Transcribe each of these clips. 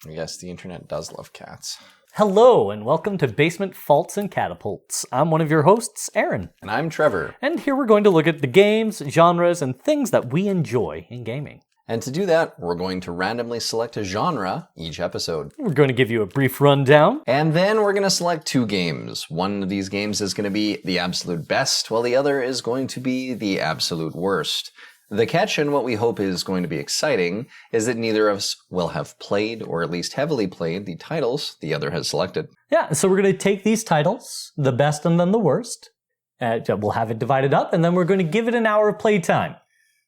Yes, the internet does love cats. Hello, and welcome to Basement Faults and Catapults. I'm one of your hosts, Aaron. And I'm Trevor. And here we're going to look at the games, genres, and things that we enjoy in gaming. And to do that, we're going to randomly select a genre each episode. We're going to give you a brief rundown. And then we're going to select two games. One of these games is going to be the absolute best, while the other is going to be the absolute worst. The catch, and what we hope is going to be exciting, is that neither of us will have played, or at least heavily played, the titles the other has selected. Yeah, so we're going to take these titles, the best and then the worst. We'll have it divided up, and then we're going to give it an hour of playtime.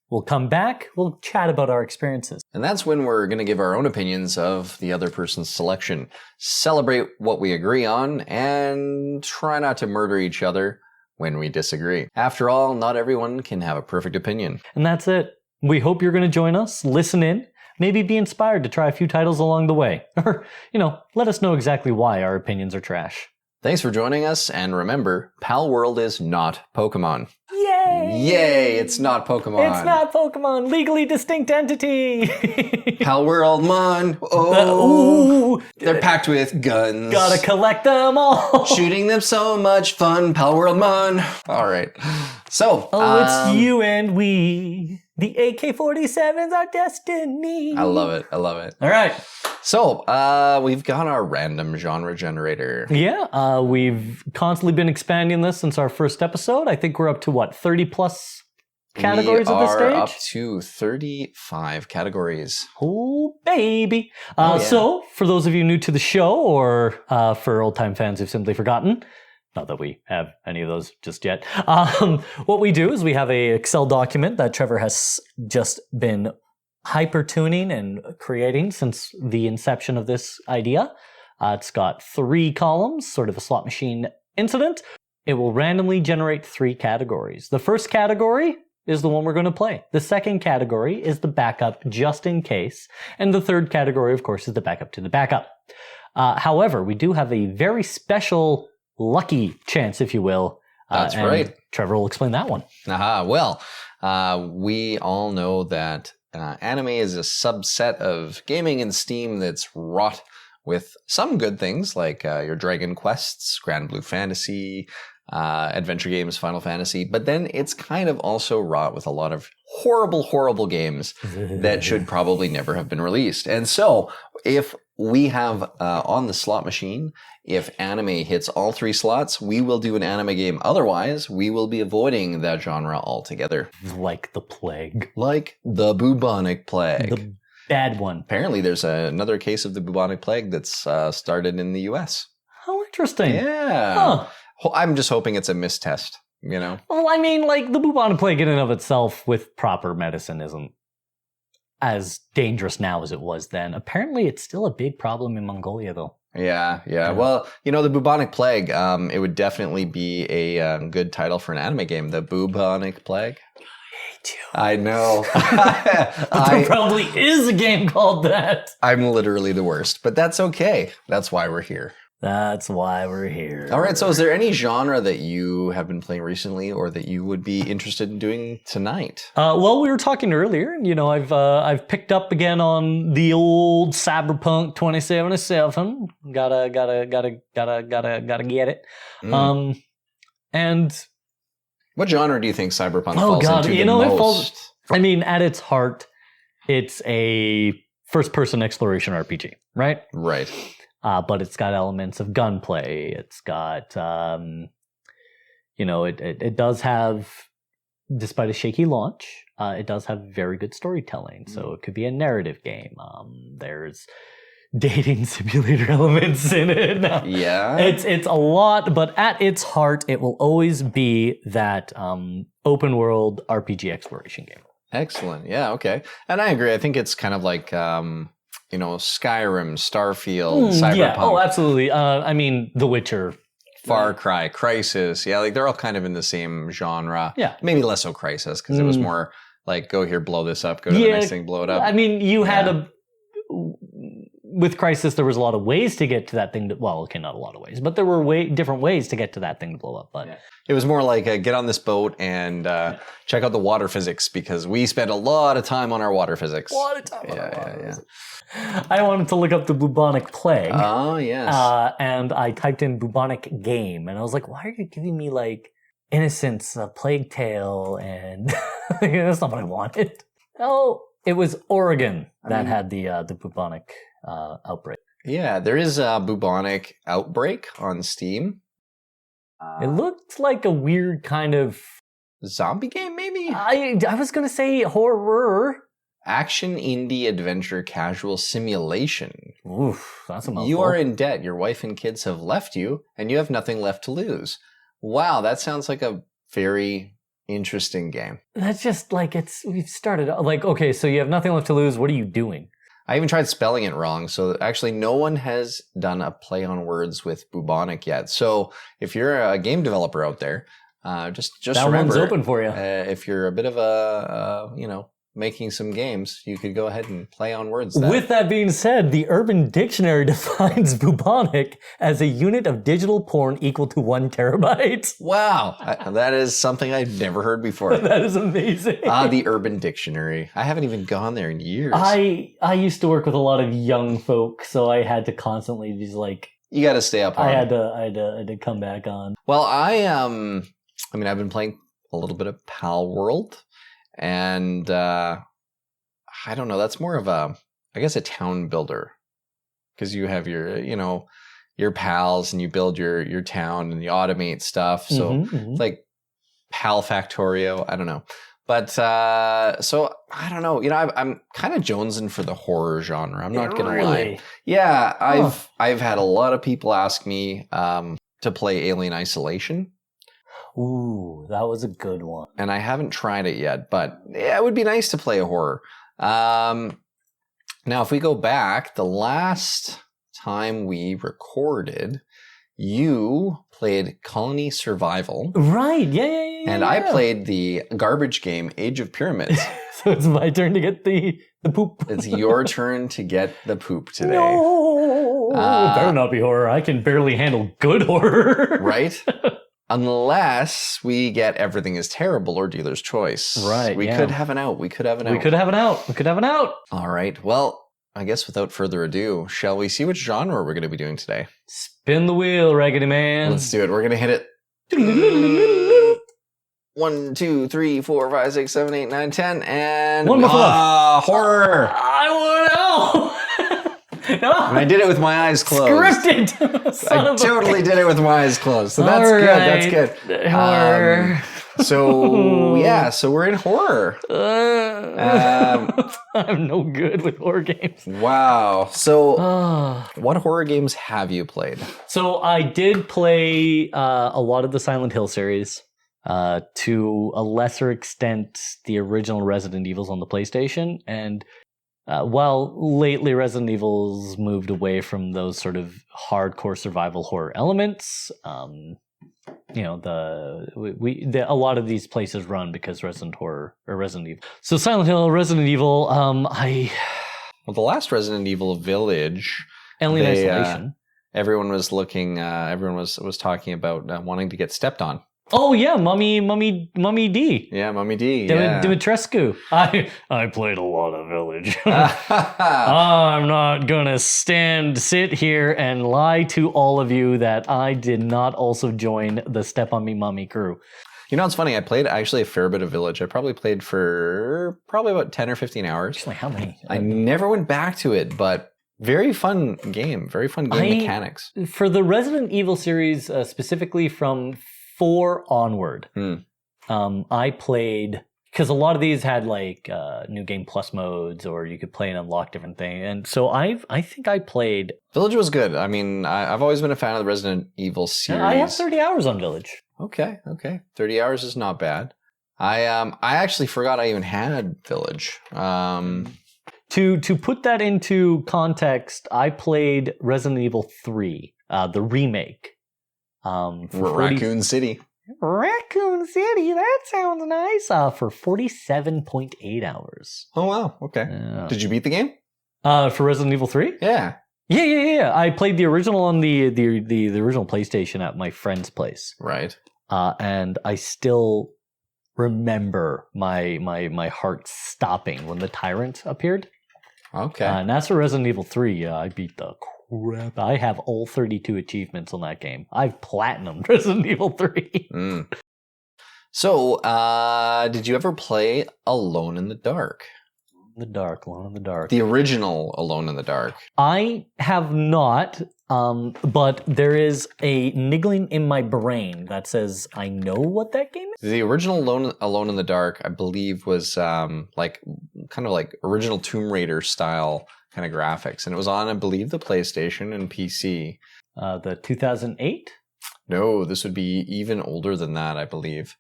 We'll come back, we'll chat about our experiences. And that's when we're going to give our own opinions of the other person's selection, celebrate what we agree on, and try not to murder each other when we disagree. After all, not everyone can have a perfect opinion. And that's it. We hope you're going to join us, listen in, maybe be inspired to try a few titles along the way. Or, let us know exactly why our opinions are trash. Thanks for joining us, and remember, Pal World is not Pokemon. Yay! Yay, it's not Pokemon. It's not Pokemon. Legally distinct entity. Pal World, mon. Oh, they're packed with guns. Gotta collect them all. Shooting them so much fun. Pal World, mon. All right. So. It's you and we. The AK-47's our destiny. I love it. All right. So, we've got our random genre generator. Yeah, we've constantly been expanding this since our first episode. I think we're up to, 30 plus categories at this stage? We are up to 35 categories. Oh, baby. Yeah. So, for those of you new to the show, or for old-time fans who've simply forgotten, not that we have any of those just yet, what we do is we have a Excel document that Trevor has just been hyper-tuning and creating since the inception of this idea. It's got 3 columns, sort of a slot machine incident. It will randomly generate 3 categories. The first category is the one we're going to play. The second category is the backup, just in case. And the third category, of course, is the backup to the backup. However, we do have a very special lucky chance, if you will. That's right. Trevor will explain that one. Well, we all know that anime is a subset of gaming in Steam that's wrought with some good things, like your Dragon Quests, Grand Blue Fantasy, adventure games, Final Fantasy, but then it's kind of also wrought with a lot of horrible, horrible games that should probably never have been released. And so, if we have on the slot machine, if anime hits all 3 slots, we will do an anime game. Otherwise, we will be avoiding that genre altogether. Like the plague. Like the bubonic plague. The bad one. Apparently, there's another case of the bubonic plague that's started in the US. How interesting. Yeah. Huh. I'm just hoping it's a mistest, Well, I mean, the bubonic plague in and of itself with proper medicine isn't as dangerous now as it was then. Apparently, it's still a big problem in Mongolia, though. Yeah. Well, the bubonic plague, it would definitely be a good title for an anime game. The bubonic plague. I hate you. I know. But there probably is a game called that. I'm literally the worst, but that's okay. That's why we're here. That's why we're here. All right. So is there any genre that you have been playing recently or that you would be interested in doing tonight? Well, we were talking earlier, I've picked up again on the old Cyberpunk 2077. Gotta get it. And what genre do you think Cyberpunk falls into the most? At its heart, it's a first-person exploration RPG, right? Right. But it's got elements of gunplay. It's got, it does have, despite a shaky launch, it does have very good storytelling. So it could be a narrative game. There's dating simulator elements in it. Yeah. It's a lot, but at its heart, it will always be that open world RPG exploration game. Excellent. Yeah, okay. And I agree. I think it's kind of like Skyrim, Starfield, Cyberpunk. Yeah, oh, absolutely. The Witcher. Far Cry, Crysis. Yeah, they're all kind of in the same genre. Yeah. Maybe less so Crysis, because it was more like, go here, blow this up, go to the next thing, blow it up. You had with Crisis, there was a lot of ways to get to that thing. Not a lot of ways, but there were different ways to get to that thing to blow up. But it was more like get on this boat and check out the water physics, because we spent a lot of time on our water physics. A lot of time on our water physics. I wanted to look up the bubonic plague. Oh, yes. And I typed in bubonic game, and I was like, why are you giving me like Innocence, a Plague Tale, and that's not what I wanted. Oh, it was Oregon that had the bubonic outbreak. Yeah, there is a bubonic outbreak on Steam. It looked like a weird kind of zombie game, maybe? I was going to say horror. Action, indie, adventure, casual simulation. Oof, that's a mouthful. You are in debt. Your wife and kids have left you, and you have nothing left to lose. Wow, that sounds like a very interesting game. That's just like we've started like, okay, so you have nothing left to lose. What are you doing? I even tried spelling it wrong. So actually no one has done a play on words with bubonic yet. So if you're a game developer out there, just that remember, one's open for you. If you're a bit of making some games, you could go ahead and play on words. With that being said, the Urban Dictionary defines bubonic as a unit of digital porn equal to 1 terabyte. Wow, that is something I've never heard before. That is amazing. The Urban Dictionary. I haven't even gone there in years. I used to work with a lot of young folk, so I had to constantly just like... You got to stay up on I had to come back on. Well, I've been playing a little bit of Pal World. And I don't know, that's more of a town builder, because you have your pals and you build your town and you automate stuff. So it's like Pal Factorio. I don't know. But so I don't know. I'm kind of jonesing for the horror genre. I'm not going to lie. Yeah, I've had a lot of people ask me to play Alien Isolation. Ooh, that was a good one. And I haven't tried it yet, but yeah, it would be nice to play a horror. Now, if we go back, the last time we recorded, you played Colony Survival. Right, yeah. And I played the garbage game, Age of Pyramids. So it's my turn to get the poop. It's your turn to get the poop today. No, it better not be horror. I can barely handle good horror. Right? Unless we get Everything is Terrible or Dealer's Choice. Right. We could have an out. We could have an out. All right. Well, I guess without further ado, shall we see which genre we're going to be doing today? Spin the wheel, Raggedy Man. Let's do it. We're going to hit it. 1, 2, 3, 4, 5, 6, 7, 8, 9, 10, and one more left. Horror. I want to know. No. And I did it with my eyes closed. Scripted. I totally did it with my eyes closed. So that's good. That's good. Horror. So we're in horror. I'm no good with horror games. Wow. So what horror games have you played? So I did play a lot of the Silent Hill series. To a lesser extent, the original Resident Evils on the PlayStation, and while lately Resident Evil's moved away from those sort of hardcore survival horror elements, a lot of these places run because Resident Evil. So Silent Hill, Resident Evil, the last Resident Evil Village, Alien Isolation. Everyone was looking. Everyone was talking about wanting to get stepped on. Oh yeah, Mummy D. Yeah, Mummy D. Dimitrescu. I played a lot of Village. I'm not gonna sit here and lie to all of you that I did not also join the Step on Me Mummy crew. You know, it's funny. I played actually a fair bit of Village. I probably played for about 10 or 15 hours. Actually, how many? I never went back to it, but very fun game. Very fun game mechanics. For the Resident Evil series, specifically from 4 onward, I played, because a lot of these had like New Game Plus modes, or you could play and unlock different things. And so I think I played... Village was good. I mean, I've always been a fan of the Resident Evil series. I have 30 hours on Village. Okay. 30 hours is not bad. I actually forgot I even had Village. To put that into context, I played Resident Evil 3, the remake. Raccoon City. Raccoon City, that sounds nice. For 47.8 hours. Oh, wow. Okay. Did you beat the game? For Resident Evil 3? Yeah. Yeah. I played the original on the original PlayStation at my friend's place. Right. And I still remember my heart stopping when the tyrant appeared. Okay. And as for Resident Evil 3, I beat the crap. I have all 32 achievements on that game. I've platinumed Resident Evil 3. So, did you ever play Alone in the Dark? Alone in the Dark. The original Alone in the Dark. I have not, but there is a niggling in my brain that says I know what that game is. The original Alone in the Dark, I believe, was like original Tomb Raider style kind of graphics, and it was on, I believe, the PlayStation and PC. The 2008? No, this would be even older than that, I believe.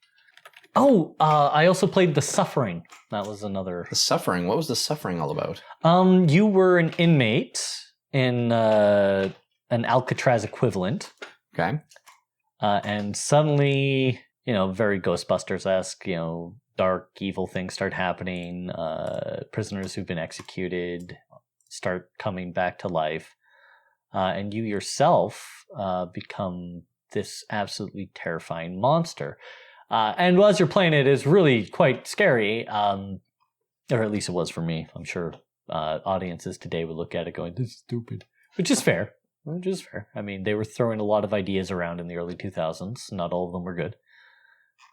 Oh, I also played The Suffering. That was another. The Suffering? What was The Suffering all about? You were an inmate in an Alcatraz equivalent. Okay. And suddenly, very Ghostbusters-esque, dark, evil things start happening. Prisoners who've been executed start coming back to life. And you yourself become this absolutely terrifying monster. And as you're playing it, it's really quite scary, or at least it was for me. I'm sure audiences today would look at it going, "This is stupid," which is fair. I mean, they were throwing a lot of ideas around in the early 2000s. Not all of them were good.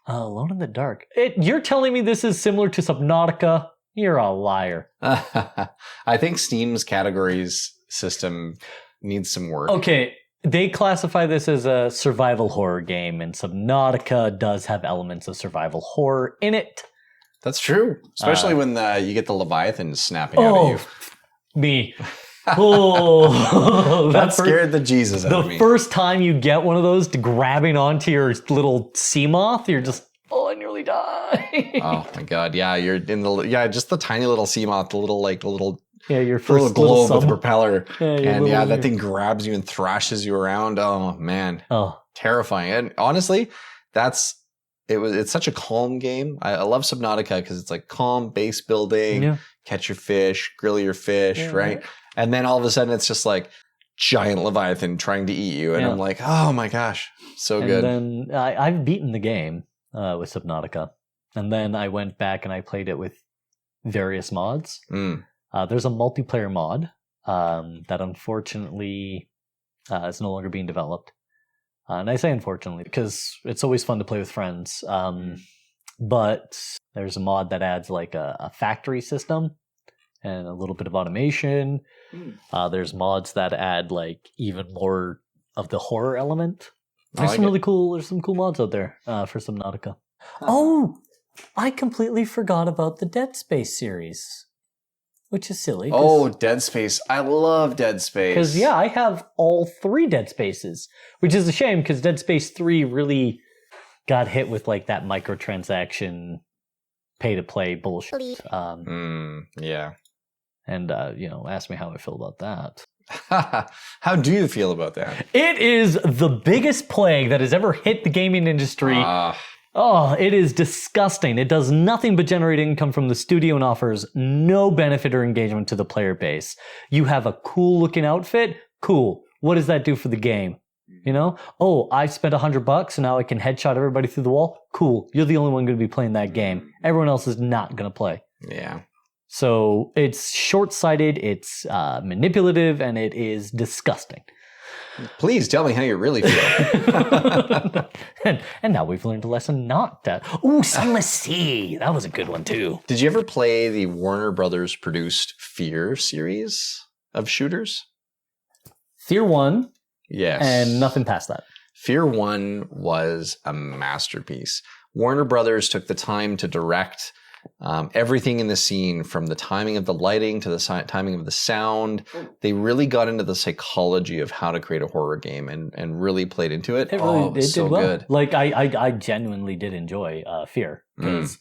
Alone in the Dark. You're telling me this is similar to Subnautica? You're a liar. I think Steam's categories system needs some work. Okay. They classify this as a survival horror game, and Subnautica does have elements of survival horror in it. That's true. Especially when you get the Leviathan snapping out at you. Me. Oh, that scared the Jesus out of me. The first time you get one of those grabbing onto your little sea moth, you're just, I nearly die. Oh my God. Yeah, you're in just the tiny little sea moth, the little your first little globe with propeller. And that thing grabs you and thrashes you around. Oh man. Oh. Terrifying. And honestly, it's such a calm game. I love Subnautica because it's like calm base building, catch your fish, grill your fish, right? And then all of a sudden it's just like giant Leviathan trying to eat you. And I'm like, oh my gosh, so good. And then I've beaten the game with Subnautica. And then I went back and I played it with various mods. There's a multiplayer mod that unfortunately is no longer being developed. And I say unfortunately because it's always fun to play with friends. But there's a mod that adds like a factory system and a little bit of automation. There's mods that add like even more of the horror element. There's some cool mods out there for Subnautica. Oh, I completely forgot about the Dead Space series. Which is silly. Oh, Dead Space. I love Dead Space. Because, I have all 3 Dead Spaces. Which is a shame, because Dead Space 3 really got hit with, like, that microtransaction, pay-to-play bullshit. Yeah. And, ask me how I feel about that. How do you feel about that? It is the biggest plague that has ever hit the gaming industry. It is disgusting. It does nothing but generate income from the studio and offers no benefit or engagement to the player base. You have a cool looking outfit? Cool. What does that do for the game? I spent $100 and now I can headshot everybody through the wall? Cool. You're the only one going to be playing that game. Everyone else is not going to play. Yeah. So it's short-sighted, it's manipulative, and it is disgusting. Please tell me how you really feel. and now we've learned a lesson not to. Ooh, Sunless Sea. That was a good one too. Did you ever play the Warner Brothers produced Fear series of shooters? Fear 1. Yes. And nothing past that. Fear 1 was a masterpiece. Warner Brothers took the time to direct everything in the scene, from the timing of the lighting to the timing of the sound. They really got into the psychology of how to create a horror game and really played into it. It did well. Good. Like I genuinely did enjoy Fear, because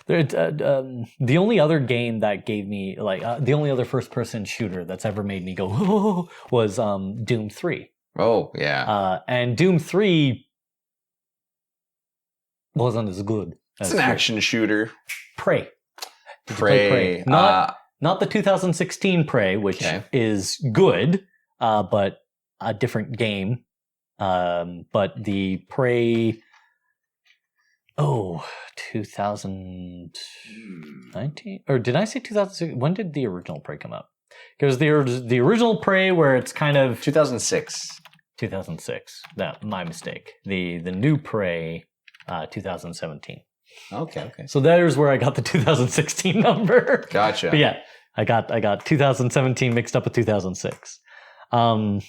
the only other game that gave me the only other first person shooter that's ever made me go was Doom 3. Oh yeah. And Doom 3 wasn't as good. It's an action shooter. Prey. Prey. Not the 2016 Prey, which is good. but a different game. But the Prey. 2019? Or did I say 2006? When did the original Prey come out? Because the original Prey, where it's kind of 2006. 2006. That my mistake. The new Prey, 2017. Okay. So there's where I got the 2016 number. Gotcha. But yeah, I got 2017 mixed up with 2006. But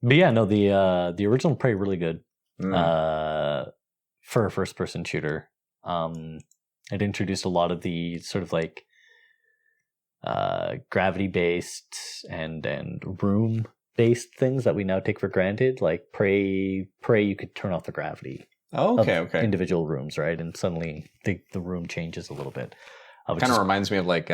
yeah, no, the original Prey really good. For a first-person shooter. It introduced a lot of the sort of like gravity-based and room-based things that we now take for granted. Like Prey, you could turn off the gravity. Okay. Individual rooms, right? And suddenly the room changes a little bit. Kind of reminds me of like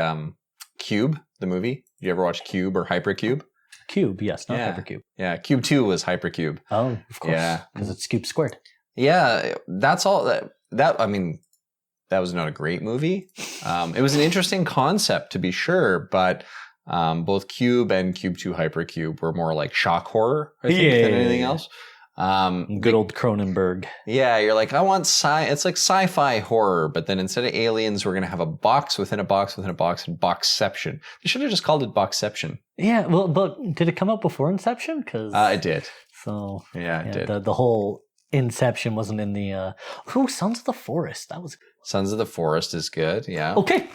Cube, the movie. Did you ever watch Cube or Hypercube? Cube, yes, not Hypercube. Yeah, Cube 2 was Hypercube. Oh, of course. Yeah. Because it's cube squared. Yeah, that's all. That I mean, that was not a great movie. It was an interesting concept, to be sure, but both Cube and Cube 2 Hypercube were more like shock horror, I think, than anything else. Good old Cronenberg. Yeah, you're like, I want it's like sci-fi horror, but then instead of aliens, we're going to have a box within a box within a box and Boxception. They should have just called it Boxception. Yeah, well, but did it come out before Inception? Because it did. So yeah, it did. The whole Inception wasn't in the Sons of the Forest. That was Sons of the Forest is good. Yeah. Okay.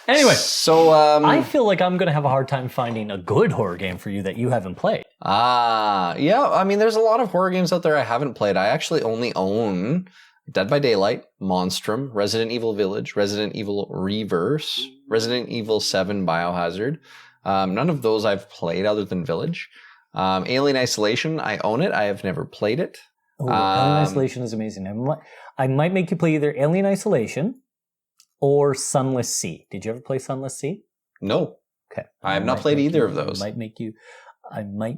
Anyway, so I feel like I'm going to have a hard time finding a good horror game for you that you haven't played. Yeah. I mean, there's a lot of horror games out there I haven't played. I actually only own Dead by Daylight, Monstrum, Resident Evil Village, Resident Evil Reverse, Resident Evil 7 Biohazard. None of those I've played other than Village. Alien Isolation, I own it. I have never played it. Oh, Alien Isolation is amazing. I might make you play either Alien Isolation or Sunless Sea. Did you ever play Sunless Sea? No. Okay. I have not played either of those. I might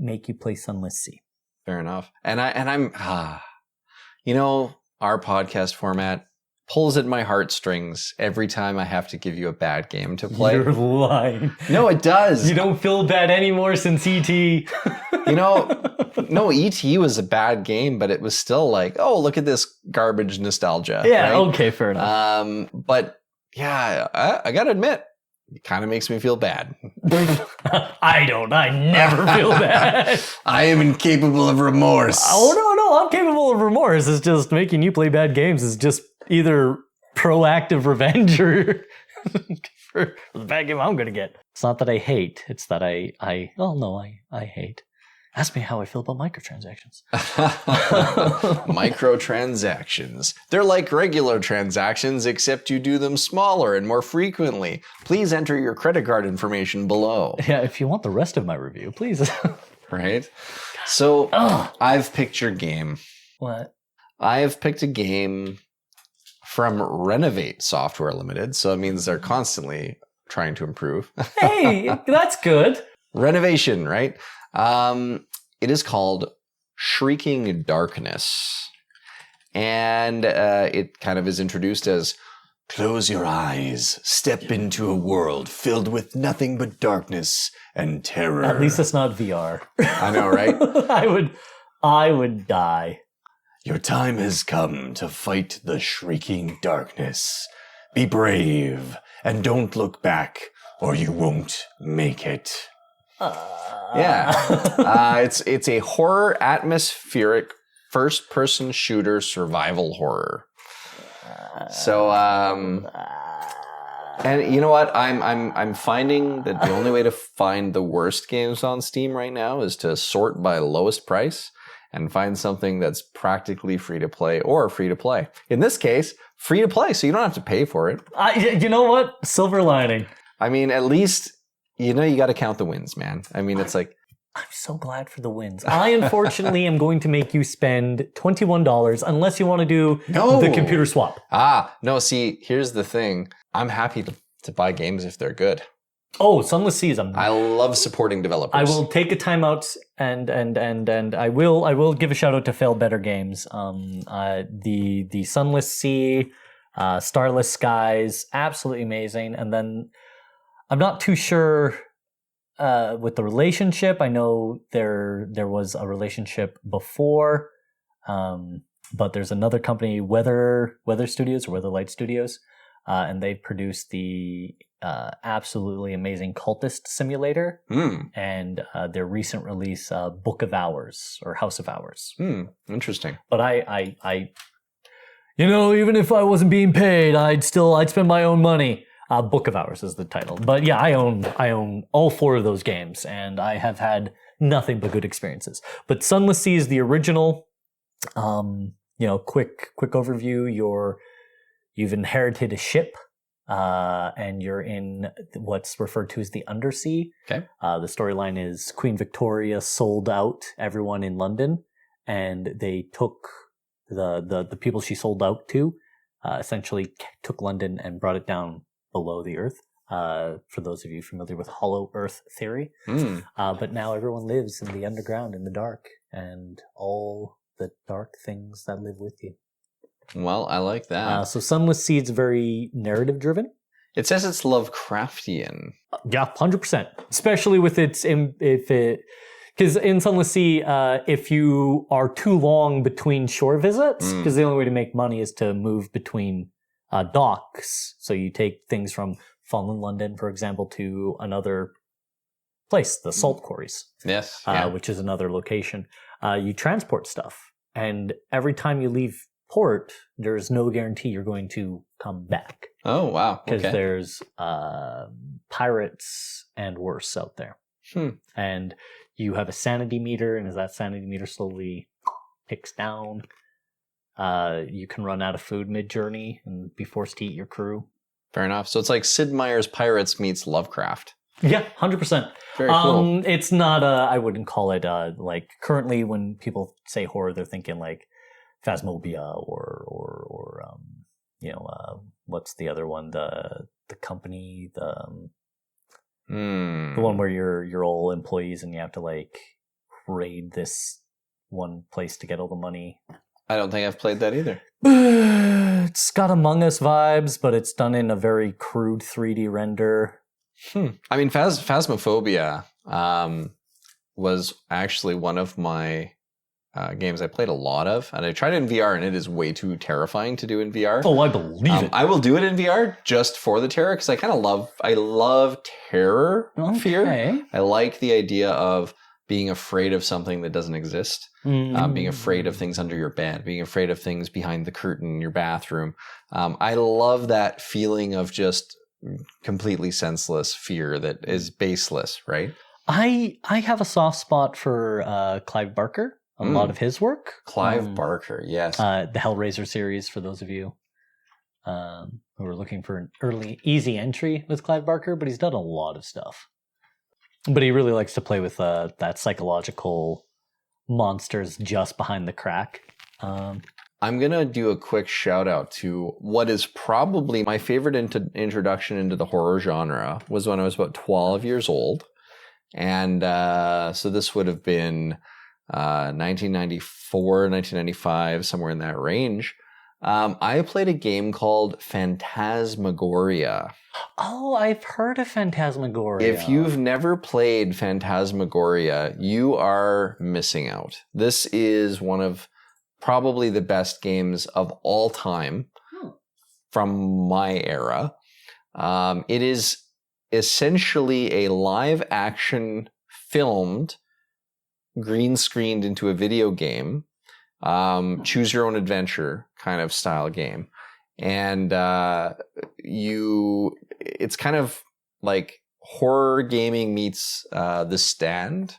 make you play Sunless Sea. Fair enough. And I'm our podcast format pulls at my heartstrings every time I have to give you a bad game to play. You're lying. No, it does. You don't feel bad anymore since E.T. No, E.T. was a bad game, but it was still like, oh, look at this garbage nostalgia. Yeah, right? okay, fair enough. But yeah, I gotta admit, it kind of makes me feel bad. I never feel bad. I am incapable of remorse. Oh, no, I'm capable of remorse. It's just making you play bad games is just either proactive revenge or for the bad game I'm going to get. It's not that I hate, it's that I hate. Ask me how I feel about microtransactions. Microtransactions. They're like regular transactions, except you do them smaller and more frequently. Please enter your credit card information below. Yeah, if you want the rest of my review, please. Right? So, I've picked your game. What? I have picked a game from Renovate Software Limited, so it means they're constantly trying to improve. Hey, that's good. Renovation, right? It is called Shrieking Darkness. And it kind of is introduced as, close your eyes, step into a world filled with nothing but darkness and terror. At least it's not VR. I know, right? I would die. Your time has come to fight the shrieking darkness. Be brave and don't look back, or you won't make it. Yeah. It's a horror atmospheric first-person shooter survival horror. So, and you know what? I'm finding that the only way to find the worst games on Steam right now is to sort by lowest price and find something that's practically free to play or free to play. In this case, free to play, so you don't have to pay for it. You know what? Silver lining. I mean, at least, you got to count the wins, man. I mean, it's like... I'm so glad for the wins. I, unfortunately, am going to make you spend $21 unless you want to do the computer swap. No, see, here's the thing. I'm happy to buy games if they're good. Oh, Sunless Sea is I love supporting developers. I will take a timeout and I will give a shout out to Fail Better Games. The Sunless Sea, Starless Skies, absolutely amazing. And then I'm not too sure with the relationship, I know there was a relationship before, but there's another company, Weather Studios or Weather Light Studios, and they produced the absolutely amazing Cultist Simulator and their recent release, Book of Hours or House of Hours. Interesting. But I even if I wasn't being paid, I'd spend my own money. Book of Hours is the title. But yeah, I own all 4 of those games, and I have had nothing but good experiences. But Sunless Seas, the original, quick overview. You've inherited a ship, and you're in what's referred to as the Undersea. Okay. The storyline is Queen Victoria sold out everyone in London, and they took the people she sold out to, essentially took London and brought it down below the earth, for those of you familiar with Hollow Earth theory. But now everyone lives in the underground, in the dark, and all the dark things that live with you. Well, I like that. So Sunless Seed's very narrative driven. It says it's Lovecraftian. Yeah, 100%. Especially with because in Sunless Sea, if you are too long between shore visits, because the only way to make money is to move between docks. So you take things from Fallen London, for example, to another place, the salt quarries. Yes. Which is another location. You transport stuff. And every time you leave port, there's no guarantee you're going to come back. Oh, wow. Because there's pirates and worse out there. And you have a sanity meter, and as that sanity meter slowly ticks down, you can run out of food mid-journey and be forced to eat your crew. Fair enough. So it's like Sid Meier's Pirates meets Lovecraft. Yeah, 100%. Very cool. It's not I wouldn't call it like currently when people say horror, they're thinking like Phasmophobia or what's the other one? The company, the one where you're all employees and you have to like raid this one place to get all the money. I don't think I've played that either. It's got Among Us vibes, but it's done in a very crude 3D render. I mean, Phasmophobia was actually one of my games I played a lot of, and I tried it in VR, and it is way too terrifying to do in VR. Oh, I believe it. I will do it in VR just for the terror, because I love terror, fear. I like the idea of being afraid of something that doesn't exist, being afraid of things under your bed, being afraid of things behind the curtain in your bathroom. I love that feeling of just completely senseless fear that is baseless, right? I have a soft spot for Clive Barker, a lot of his work. Clive Barker, yes. The Hellraiser series, for those of you who are looking for an early, easy entry with Clive Barker, but he's done a lot of stuff. But he really likes to play with that psychological monsters just behind the crack. I'm going to do a quick shout out to what is probably my favorite introduction into the horror genre was when I was about 12 years old. And so this would have been 1994, 1995, somewhere in that range. I played a game called Phantasmagoria. Oh, I've heard of Phantasmagoria. If you've never played Phantasmagoria, you are missing out. This is one of probably the best games of all time from my era. It is essentially a live action filmed, green screened into a video game, choose your own adventure kind of style game. And it's kind of like horror gaming meets The Stand.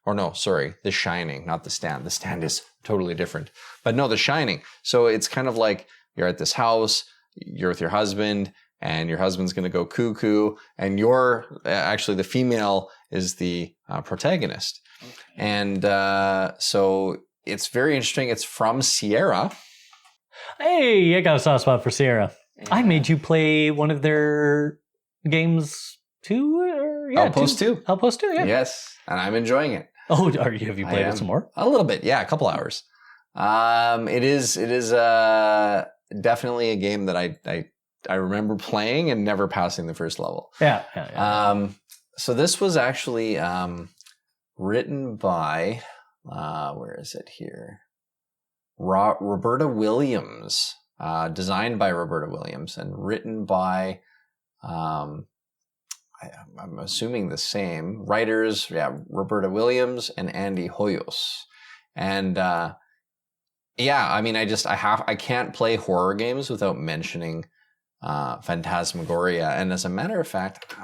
Or no, sorry, The Shining, not The Stand. The Stand is totally different. But no, The Shining. So it's kind of like you're at this house, you're with your husband, and your husband's going to go cuckoo, and you're actually the female is the protagonist. Okay. And so it's very interesting. It's from Sierra. Hey, I got a soft spot for Sierra. Yeah. I made you play one of their games too. Outpost 2. Outpost 2, yeah. Yes, and I'm enjoying it. Oh, have you played it some more? A little bit, yeah, a couple hours. It is definitely a game that I remember playing and never passing the first level. Yeah. So this was actually written by, where is it here? Roberta Williams, designed by Roberta Williams, and written by, I'm assuming the same writers, Roberta Williams and Andy Hoyos. And I mean, I can't play horror games without mentioning Phantasmagoria. And as a matter of fact,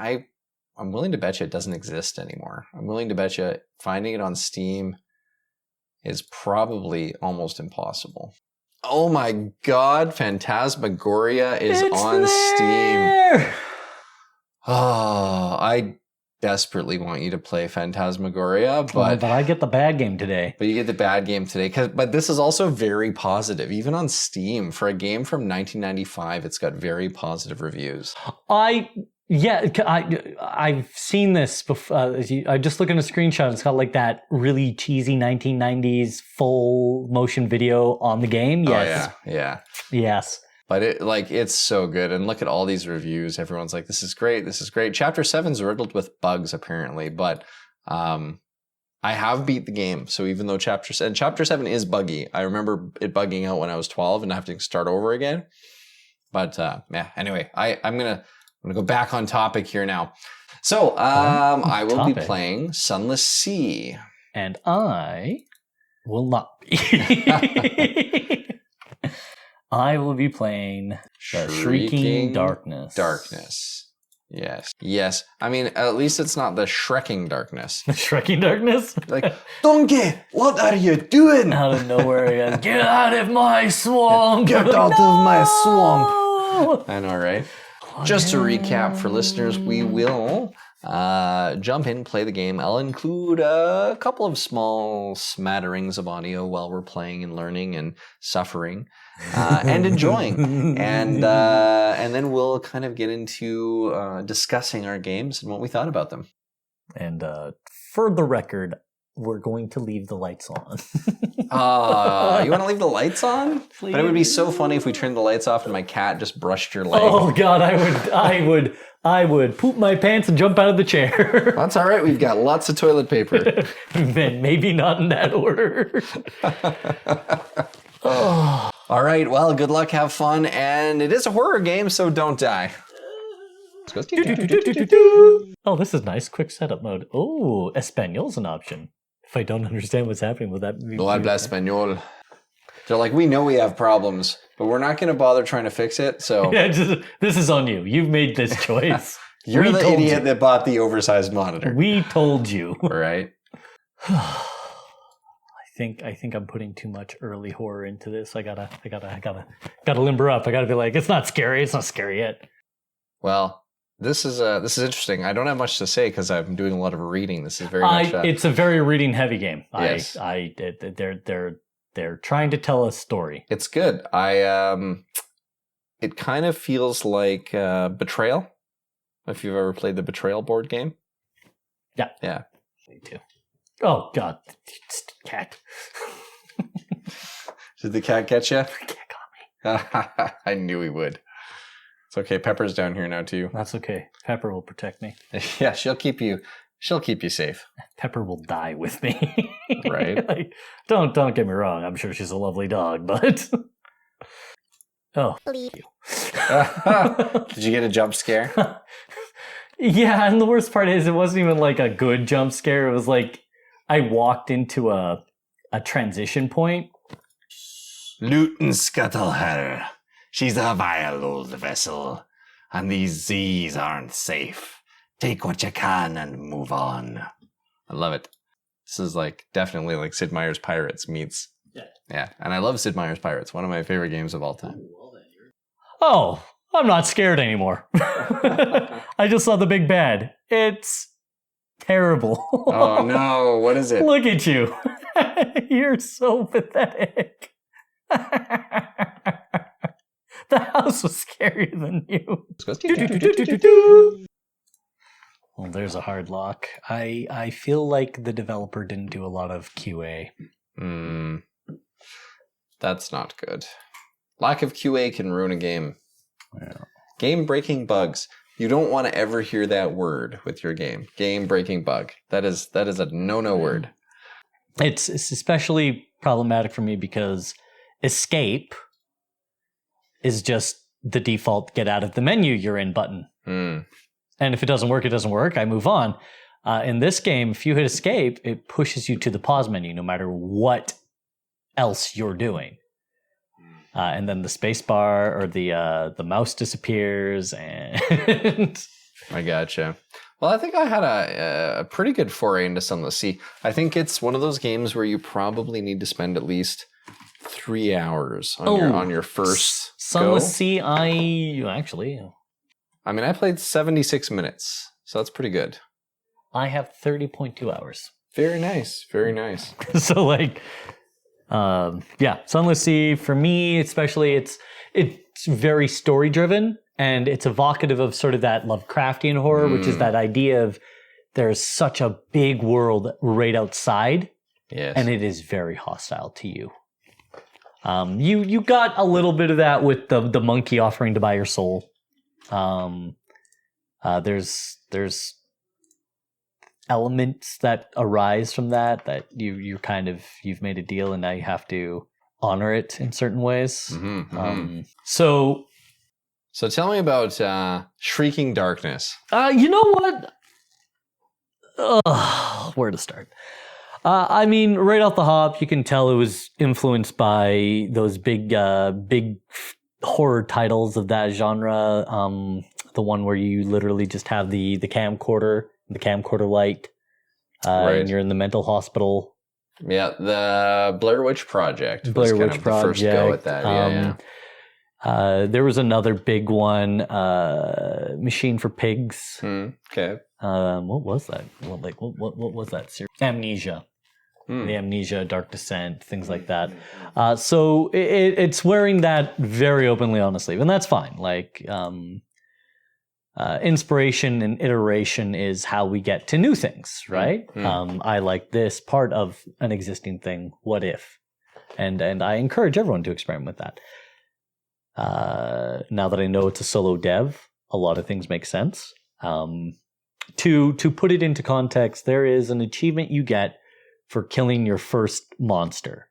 I'm willing to bet you it doesn't exist anymore. I'm willing to bet you finding it on Steam is probably almost impossible. Oh my God, Phantasmagoria is on Steam. Oh, I desperately want you to play Phantasmagoria, but I get the bad game today. But you get the bad game today. But this is also very positive. Even on Steam, for a game from 1995, it's got very positive reviews. I've seen this before. I just look at a screenshot. It's got like that really cheesy 1990s full motion video on the game. Yes. Oh, yeah. Yes. But it's so good. And look at all these reviews. Everyone's like, this is great. This is great. Chapter 7's riddled with bugs, apparently. But I have beat the game. So even though Chapter 7 is buggy, I remember it bugging out when I was 12 and having to start over again. But anyway, I'm going to go back on topic here now. So I will be playing Sunless Sea. And I will not be. I will be playing Shrieking Darkness. Yes. I mean, at least it's not the Shrekking Darkness. The Shrekking Darkness? Like, Donkey, what are you doing? Out of nowhere, he goes, get out of my swamp! Get out of my swamp! I know, right? Just to recap for listeners, we will jump in, play the game. I'll include a couple of small smatterings of audio while we're playing and learning and suffering and enjoying. And then we'll kind of get into discussing our games and what we thought about them. And for the record, we're going to leave the lights on. You want to leave the lights on? Please. But it would be so funny if we turned the lights off and my cat just brushed your leg. Oh God, I would poop my pants and jump out of the chair. That's all right. We've got lots of toilet paper. Then maybe not in that order. Oh. All right. Well, good luck. Have fun. And it is a horror game, so don't die. Oh, this is nice. Quick setup mode. Oh, Espanol's an option. If I don't understand what's happening, will that be... No habla español. They're like, we know we have problems, but we're not going to bother trying to fix it, so... Yeah, this is on you. You've made this choice. You're the idiot that bought the oversized monitor. We told you. Right? I think I'm putting too much early horror into this. I gotta limber up. I gotta be like, it's not scary. It's not scary yet. Well... This is interesting. I don't have much to say because I'm doing a lot of reading. This is very much. It's a very reading heavy game. Yes. They're trying to tell a story. It's good. It kind of feels like Betrayal. If you've ever played the Betrayal board game. Yeah. Yeah. Me too. Oh God, cat. Did the cat get you? The cat got me. I knew he would. It's okay. Pepper's down here now too. That's okay. Pepper will protect me. Yeah, she'll keep you safe. Pepper will die with me. Right. Like, don't get me wrong. I'm sure she's a lovely dog, but oh. Did you get a jump scare? Yeah, and the worst part is it wasn't even like a good jump scare. It was like I walked into a transition point. Luton Scuttlehare. She's a vile old vessel, and these seas aren't safe. Take what you can and move on. I love it. This is like definitely like Sid Meier's Pirates meets. Yeah, and I love Sid Meier's Pirates. One of my favorite games of all time. Oh, I'm not scared anymore. I just saw the big bad. It's terrible. Oh no, what is it? Look at you. You're so pathetic. The house was scarier than you. Well, there's a hard lock. I feel like the developer didn't do a lot of QA. That's not good. Lack of QA can ruin a game. Yeah. Game-breaking bugs. You don't want to ever hear that word with your game. Game breaking bug. That is a no word. It's especially problematic for me because escape is just the default get out of the menu you're in button. And if it doesn't work, it doesn't work. I move on. In this game, if you hit escape, it pushes you to the pause menu no matter what else you're doing. And then the space bar or the mouse disappears, and I gotcha. Well, I think I had a pretty good foray into Sunless Sea. I think it's one of those games where you probably need to spend at least 3 hours on your first Sunless go. Sea. I mean, I played 76 minutes, so that's pretty good. I have 30.2 hours. Very nice, very nice. So like. Sunless Sea for me, especially, it's very story driven, and it's evocative of sort of that Lovecraftian horror, which is that idea of there's such a big world right outside, and it is very hostile to you. You got a little bit of that with the monkey offering to buy your soul. There's elements that arise from that you've made a deal and now you have to honor it in certain ways. So tell me about Shrieking Darkness. You know what? Where to start? I mean, right off the hop, you can tell it was influenced by those big horror titles of that genre. The one where you literally just have the camcorder light, and you're in the mental hospital. Yeah, the Blair Witch Project was kind of the first go at that. There was another big one, Machine for Pigs. Okay. What was that? What was that series? Amnesia. The Amnesia, Dark Descent, things like that. So it's wearing that very openly on the sleeve, and that's fine. Like, inspiration and iteration is how we get to new things, right? I like this part of an existing thing. What if? And I encourage everyone to experiment with that. Now that I know it's a solo dev, a lot of things make sense. To put it into context, there is an achievement you get for killing your first monster.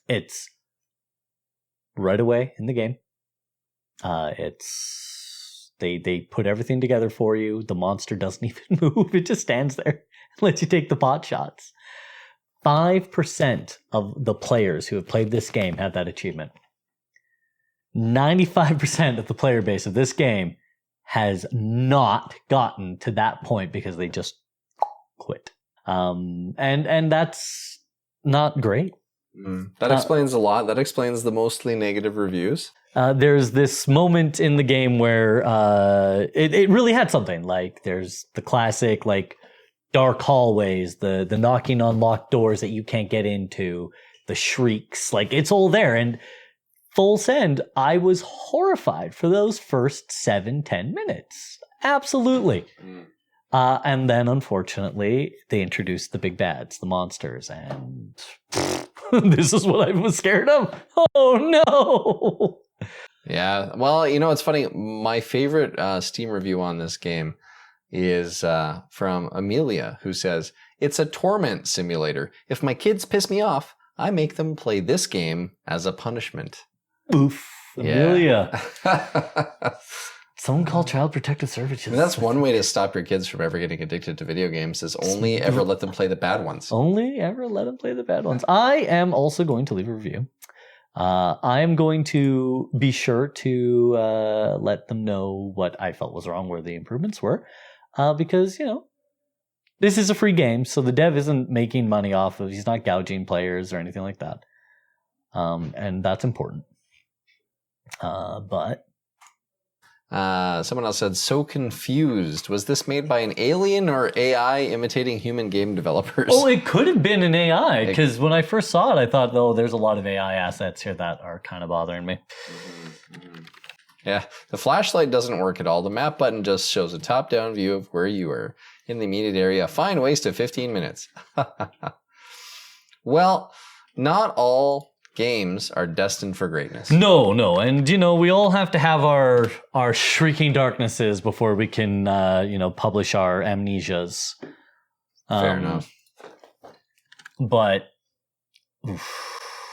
It's right away in the game. They put everything together for you. The monster doesn't even move. It just stands there and lets you take the pot shots. 5% of the players who have played this game have that achievement. 95% of the player base of this game has not gotten to that point because they just quit. And that's not great. That explains a lot. That explains the mostly negative reviews. There's this moment in the game where it really had something. Like, there's the classic, like, dark hallways, the knocking on locked doors that you can't get into, the shrieks. Like, it's all there. And full send, I was horrified for those first 7-10 minutes. Absolutely. And then, unfortunately, they introduced the big bads, the monsters, and this is what I was scared of. Oh, no! Yeah, well, you know, it's funny. My favorite Steam review on this game is from Amelia, who says, "It's a torment simulator. If my kids piss me off, I make them play this game as a punishment." Oof. Amelia. Yeah. Someone call Child Protective Services. I mean, that's one way to stop your kids from ever getting addicted to video games, is only ever let them play the bad ones. Only ever let them play the bad ones. I am also going to leave a review. I am going to be sure to let them know what I felt was wrong, where the improvements were, because, you know, this is a free game, so the dev isn't making money off of, he's not gouging players or anything like that. And that's important. But someone else said, "So confused. Was this made by an alien or AI imitating human game developers?" Oh, it could have been an AI, because when I first saw it, I thought, oh, there's a lot of AI assets here that are kind of bothering me. Yeah, the flashlight doesn't work at all. The map button just shows a top-down view of where you are in the immediate area. Fine waste of 15 minutes. Well, not all games are destined for greatness. No. And, we all have to have our shrieking darknesses before we can, publish our amnesias. Fair enough. But...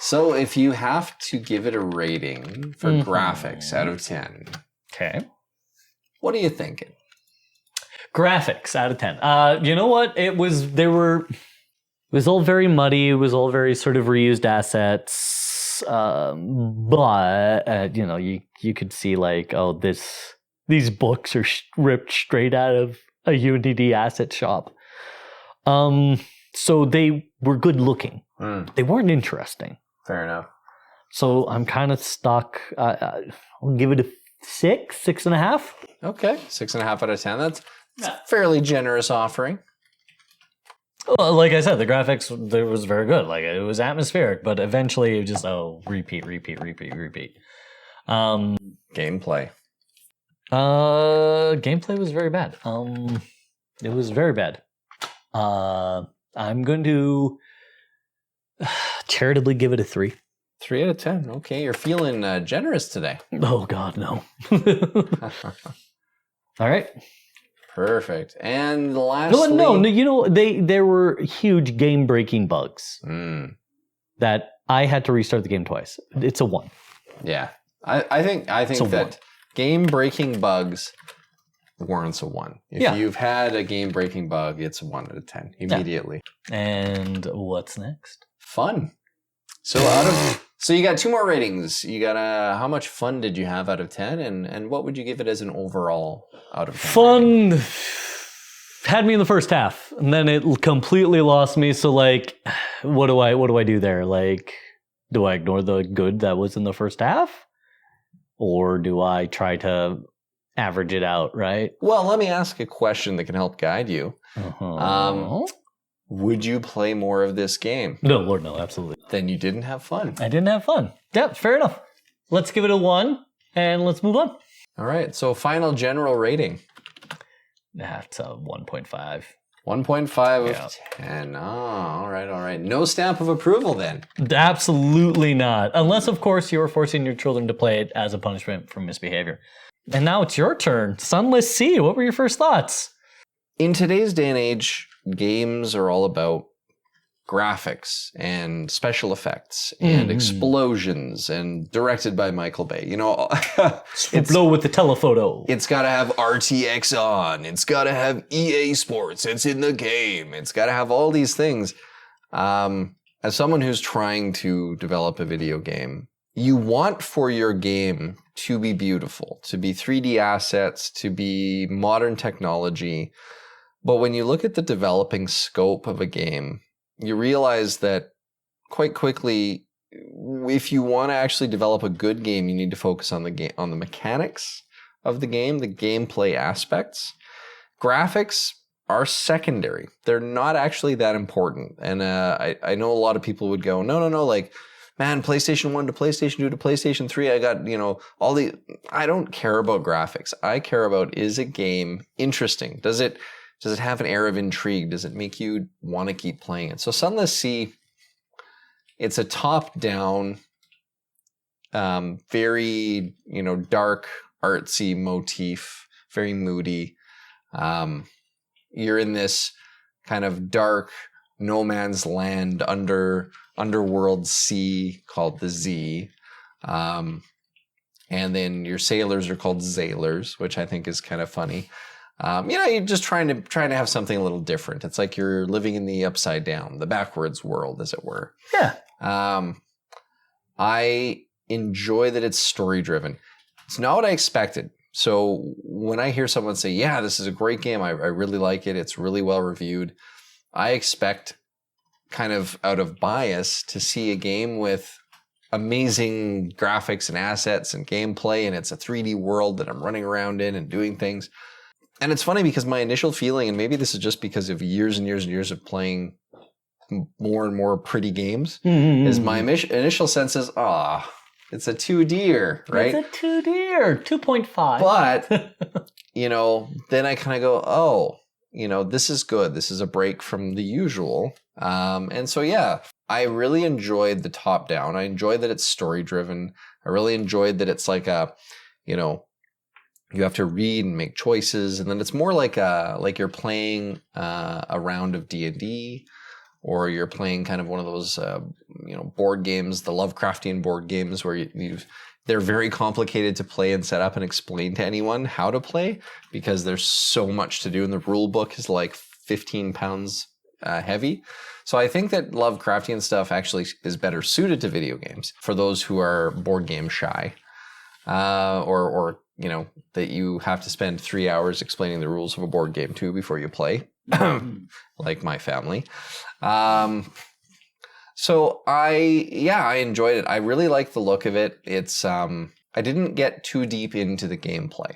So if you have to give it a rating for graphics out of 10, okay, what are you thinking? Graphics out of 10. You know what? It was all very muddy. It was all very sort of reused assets. But you could see like, oh, these books are ripped straight out of a Unity asset shop. So they were good looking. They weren't interesting. Fair enough. So I'm kind of stuck. I'll give it a 6.5. Okay, 6.5 out of 10. That's a fairly generous offering. Well, like I said, the graphics was very good. Like it was atmospheric, but eventually it just repeat. Gameplay. Gameplay was very bad. It was very bad. I'm going to charitably give it a 3. 3 out of 10. Okay, you're feeling generous today. Oh God, no. All right. Perfect. And lastly... No, there were huge game-breaking bugs that I had to restart the game twice. It's a 1. Yeah. I think that game-breaking bugs warrants a 1. If you've had a game-breaking bug, it's a 1 out of 10 immediately. Yeah. And what's next? Fun. So you got 2 more ratings. You got how much fun did you have out of 10, and what would you give it as an overall out of 10? Fun rating? Had me in the first half, and then it completely lost me. So like, what do I do there? Like, do I ignore the good that was in the first half, or do I try to average it out? Right. Well, let me ask a question that can help guide you. Would you play more of this game? No, Lord, no, absolutely. Then you didn't have fun. I didn't have fun. Yeah, fair enough. Let's give it a 1, and let's move on. All right, so final general rating. That's a 1.5. 1.5 of 10. Oh, all right. No stamp of approval then. Absolutely not. Unless, of course, you're forcing your children to play it as a punishment for misbehavior. And now it's your turn. Sunless Sea, what were your first thoughts? In today's day and age, games are all about graphics and special effects and explosions and directed by Michael Bay. Blow with the telephoto. It's got to have RTX on. It's got to have EA Sports. It's in the game. It's got to have all these things. As someone who's trying to develop a video game, you want for your game to be beautiful, to be 3D assets, to be modern technology. But when you look at the developing scope of a game, you realize that quite quickly, if you want to actually develop a good game, you need to focus on the mechanics of the game, the gameplay aspects. Graphics are secondary. They're not actually that important. And I know a lot of people would go, no, like, man, PlayStation 1 to PlayStation 2 to PlayStation 3, I got, I don't care about graphics. I care about, is a game interesting? Does it have an air of intrigue? Does it make you want to keep playing it? So Sunless Sea, it's a top-down, very, dark, artsy motif, very moody. You're in this kind of dark, no man's land underworld sea called the Z. And then your sailors are called Zailors, which I think is kind of funny. You're just trying to have something a little different. It's like you're living in the upside down, the backwards world, as it were. Yeah. I enjoy that it's story driven. It's not what I expected. So when I hear someone say, yeah, this is a great game, I really like it, it's really well reviewed, I expect, kind of out of bias, to see a game with amazing graphics and assets and gameplay, and it's a 3D world that I'm running around in and doing things. And it's funny because my initial feeling, and maybe this is just because of years and years and years of playing more and more pretty games, is my initial sense is, it's a 2D-er, right? It's a 2D-er, 2.5. But, then I kind of go, this is good. This is a break from the usual. And so, yeah, I really enjoyed the top down. I enjoyed that it's story driven. I really enjoyed that it's like you have to read and make choices, and then it's more like you're playing a round of D&D, or you're playing kind of one of those board games, the Lovecraftian board games, where they're very complicated to play and set up and explain to anyone how to play, because there's so much to do, and the rule book is like 15 pounds heavy. So I think that Lovecraftian stuff actually is better suited to video games for those who are board game shy, or that you have to spend 3 hours explaining the rules of a board game to before you play, like my family. So I enjoyed it. I really like the look of it. It's I didn't get too deep into the gameplay.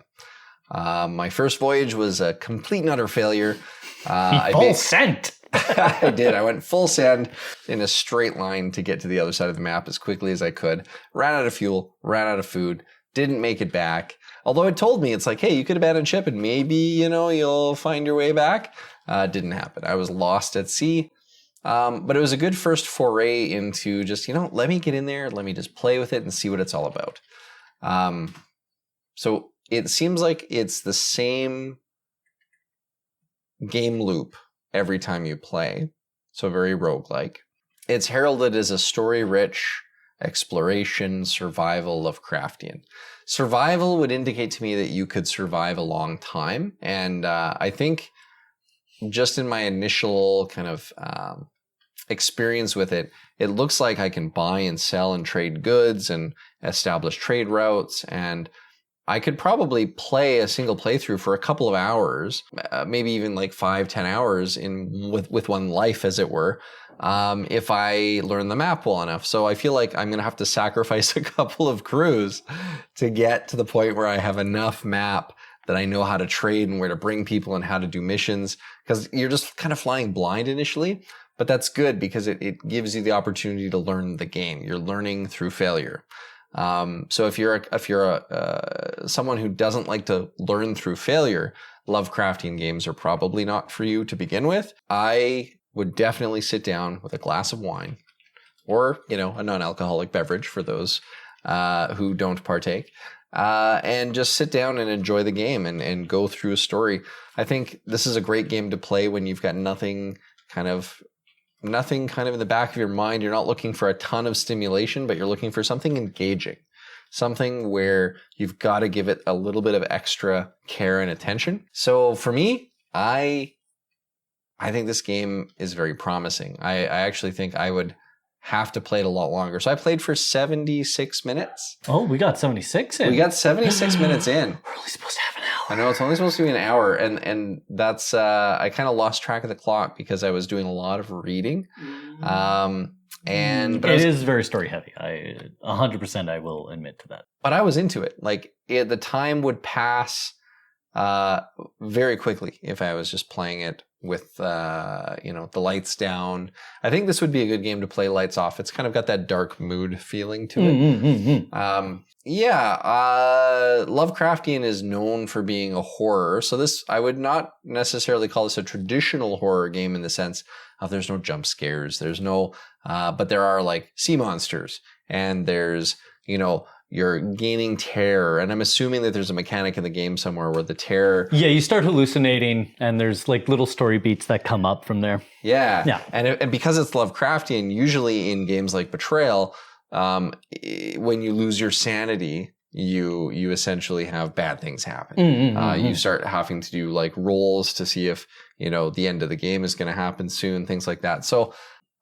My first voyage was a complete and utter failure. Full send. I did. I went full send in a straight line to get to the other side of the map as quickly as I could. Ran out of fuel, ran out of food, didn't make it back. Although it told me, it's like, hey, you could abandon ship and maybe, you'll find your way back. Didn't happen. I was lost at sea. But it was a good first foray into just, let me get in there. Let me just play with it and see what it's all about. So it seems like it's the same game loop every time you play. So very roguelike. It's heralded as a story-rich exploration, survival, Lovecraftian. Survival would indicate to me that you could survive a long time. And I think just in my initial kind of experience with it, it looks like I can buy and sell and trade goods and establish trade routes, and I could probably play a single playthrough for a couple of hours, maybe even like 5-10 hours with one life, as it were, if I learn the map well enough. So I feel like I'm going to have to sacrifice a couple of crews to get to the point where I have enough map that I know how to trade and where to bring people and how to do missions, because you're just kind of flying blind initially. But that's good because it gives you the opportunity to learn the game. You're learning through failure. So if you're someone who doesn't like to learn through failure, Lovecraftian games are probably not for you to begin with. I would definitely sit down with a glass of wine, or a non-alcoholic beverage for those who don't partake, and just sit down and enjoy the game and go through a story. I think this is a great game to play when you've got nothing kind of in the back of your mind. You're not looking for a ton of stimulation, but you're looking for something engaging, something where you've got to give it a little bit of extra care and attention. So for me, I think this game is very promising. I actually think I would have to play it a lot longer. So I played for 76 minutes. Oh, we got 76 in. We got 76 minutes in. We're only supposed to have an hour. I know, it's only supposed to be an hour. And that's, I kind of lost track of the clock because I was doing a lot of reading. But it is very story heavy. 100% I will admit to that. But I was into it. Like the time would pass very quickly if I was just playing it with the lights down. I think this would be a good game to play lights off. It's kind of got that dark mood feeling to it. Lovecraftian is known for being a horror. So this, I would not necessarily call this a traditional horror game in the sense of there's no jump scares. There's no, but there are like sea monsters, and there's, you're gaining terror. And I'm assuming that there's a mechanic in the game somewhere where the terror... Yeah, you start hallucinating, and there's like little story beats that come up from there. Yeah. And because it's Lovecraftian, usually in games like Betrayal, when you lose your sanity, you essentially have bad things happen. You start having to do like rolls to see if, the end of the game is going to happen soon, things like that. So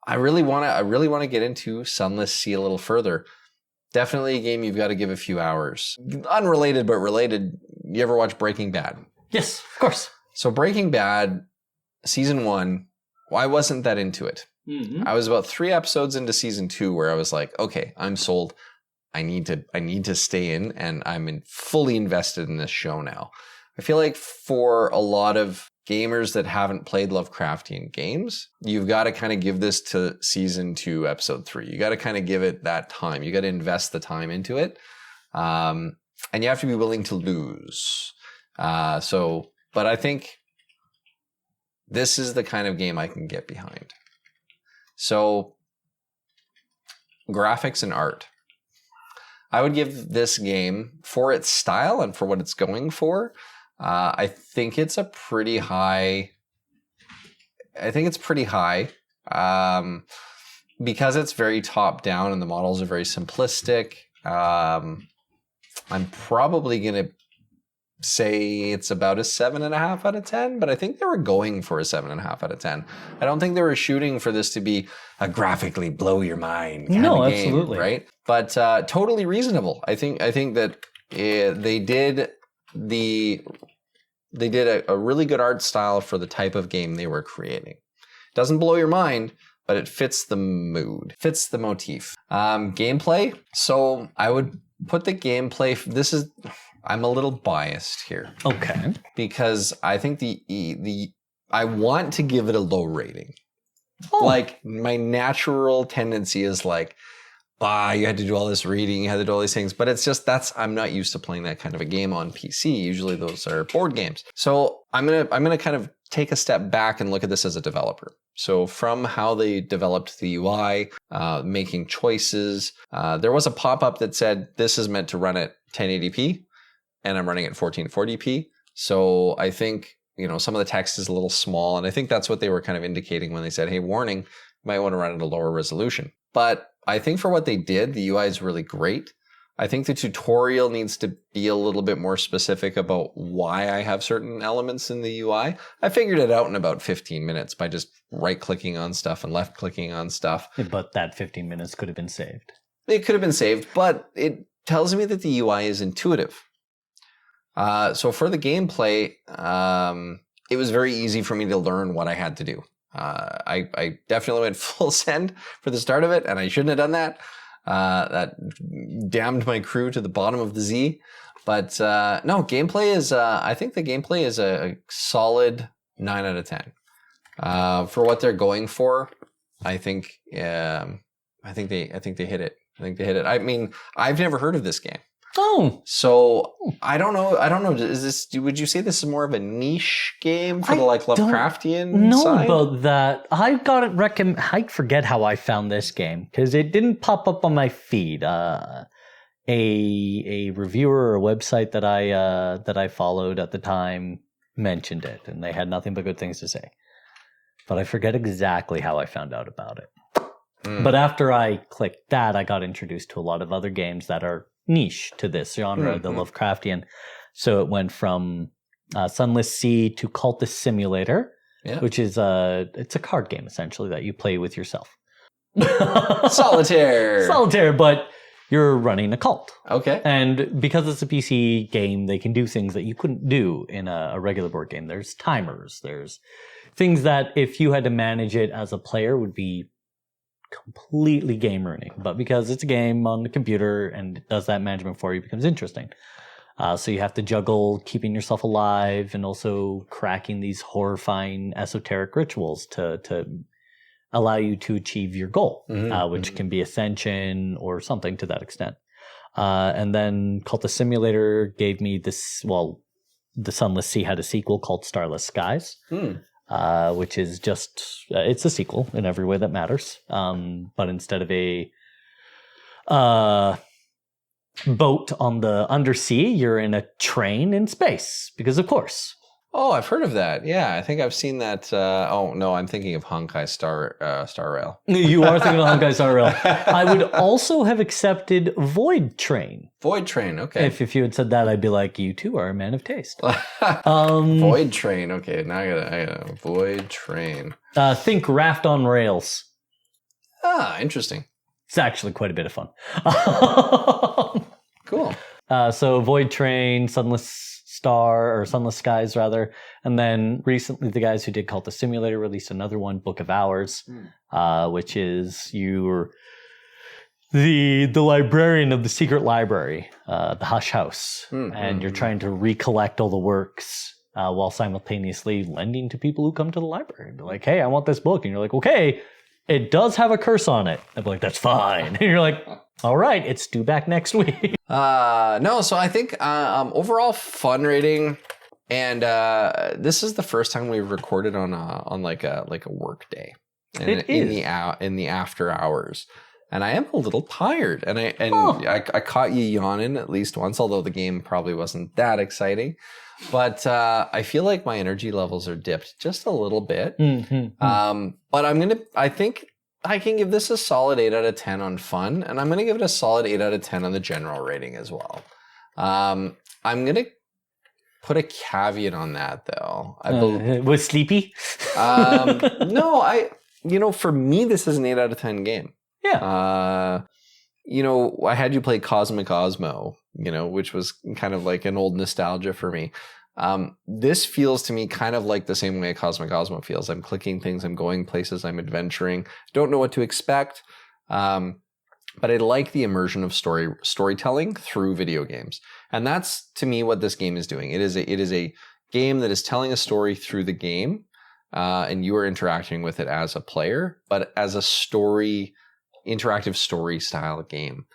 I really want to get into Sunless Sea a little further. Definitely a game you've got to give a few hours. Unrelated, but related. You ever watch Breaking Bad? Yes, of course. So Breaking Bad, season 1, I wasn't that into it. I was about 3 episodes into season 2 where I was like, okay, I'm sold. I need to stay in, and I'm fully invested in this show now. I feel like for a lot of gamers that haven't played Lovecraftian games, you've got to kind of give this to season 2, episode 3. You got to kind of give it that time. You got to invest the time into it. And you have to be willing to lose. But I think this is the kind of game I can get behind. So, graphics and art. I would give this game, for its style and for what it's going for, I think it's a pretty high. I think it's pretty high because it's very top down and the models are very simplistic. I'm probably going to say it's about a 7.5 out of 10, but I think they were going for a 7.5 out of 10. I don't think they were shooting for this to be a graphically blow your mind kind of game, absolutely. right? But totally reasonable. I think that they did a really good art style for the type of game they were creating. Doesn't blow your mind, but it fits the mood, fits the motif. Gameplay. So I would put the gameplay. I'm a little biased here. Okay. Because I think I want to give it a low rating. Oh. Like my natural tendency is like, you had to do all this reading, you had to do all these things, but it's just I'm not used to playing that kind of a game on PC. Usually those are board games. So I'm gonna kind of take a step back and look at this as a developer. So from how they developed the UI, making choices, there was a pop-up that said this is meant to run at 1080p. And I'm running at 1440p. So I think, some of the text is a little small. And I think that's what they were kind of indicating when they said, hey, warning, you might want to run at a lower resolution. But I think for what they did, the UI is really great. I think the tutorial needs to be a little bit more specific about why I have certain elements in the UI. I figured it out in about 15 minutes by just right-clicking on stuff and left-clicking on stuff. But that 15 minutes could have been saved. It could have been saved, but it tells me that the UI is intuitive. So for the gameplay, it was very easy for me to learn what I had to do. I definitely went full send for the start of it, and I shouldn't have done that. That damned my crew to the bottom of the Z. But no, gameplay is. I think the gameplay is a solid 9 out of 10 for what they're going for. I think they hit it. I mean, I've never heard of this game. Oh, so I don't know. Would you say this is more of a niche game for the Lovecraftian side? No, about that. I got it. I forget how I found this game because it didn't pop up on my feed. A reviewer or a website that I followed at the time mentioned it, and they had nothing but good things to say. But I forget exactly how I found out about it. But after I clicked that, I got introduced to a lot of other games that are niche to this genre, the Lovecraftian. So it went from Sunless Sea to Cultist Simulator, which is it's a card game essentially that you play with yourself. Solitaire, but you're running a cult. Okay. And because it's a PC game, they can do things that you couldn't do in a regular board game. There's timers, there's things that if you had to manage it as a player would be completely game ruining, but because it's a game on the computer and it does that management for you, it becomes interesting. So you have to juggle keeping yourself alive and also cracking these horrifying esoteric rituals to allow you to achieve your goal, which can be ascension or something to that extent. And then Cultist Simulator gave me this. Well, the Sunless Sea had a sequel called Starless Skies. Which is just, it's a sequel in every way that matters. But instead of a boat on the undersea, you're in a train in space, because of course. Oh, I've heard of that. Yeah, I think I've seen that. Oh, no, I'm thinking of Honkai Star Rail. You are thinking of Honkai Star Rail. I would also have accepted Void Train. Void Train, okay. If you had said that, I'd be like, you too are a man of taste. Void I gotta Void Train. Think Raft on Rails. Ah, interesting. It's actually quite a bit of fun. Cool. So Void Train, Sunless Skies rather, and then recently the guys who did Cultist Simulator released another one, Book of Hours, which is you're the librarian of the secret library, the Hush House, and you're trying to recollect all the works while simultaneously lending to people who come to the library. And be like, hey, I want this book, and you're like, okay, it does have a curse on it. I'd be like, that's fine. And you're like, all right, it's due back next week. No, so I think overall fun rating, and this is the first time we've recorded on like a work day. and It in is. in the after hours. And I am a little tired. And I caught you yawning at least once, although the game probably wasn't that exciting. But I feel like my energy levels are dipped just a little bit. But I think I can give this a solid 8 out of 10 on fun, and I'm going to give it a solid 8 out of 10 on the general rating as well. I'm going to put a caveat on that, though. Was sleepy? No, for me, this is an 8 out of 10 game. Yeah. I had you play Cosmic Osmo, which was kind of like an old nostalgia for me. This feels to me kind of like the same way Cosmic Osmo feels. I'm clicking things, I'm going places, I'm adventuring. Don't know what to expect, but I like the immersion of storytelling through video games, and that's to me what this game is doing. It is a game that is telling a story through the game, and you are interacting with it as a player, but as a interactive story style game,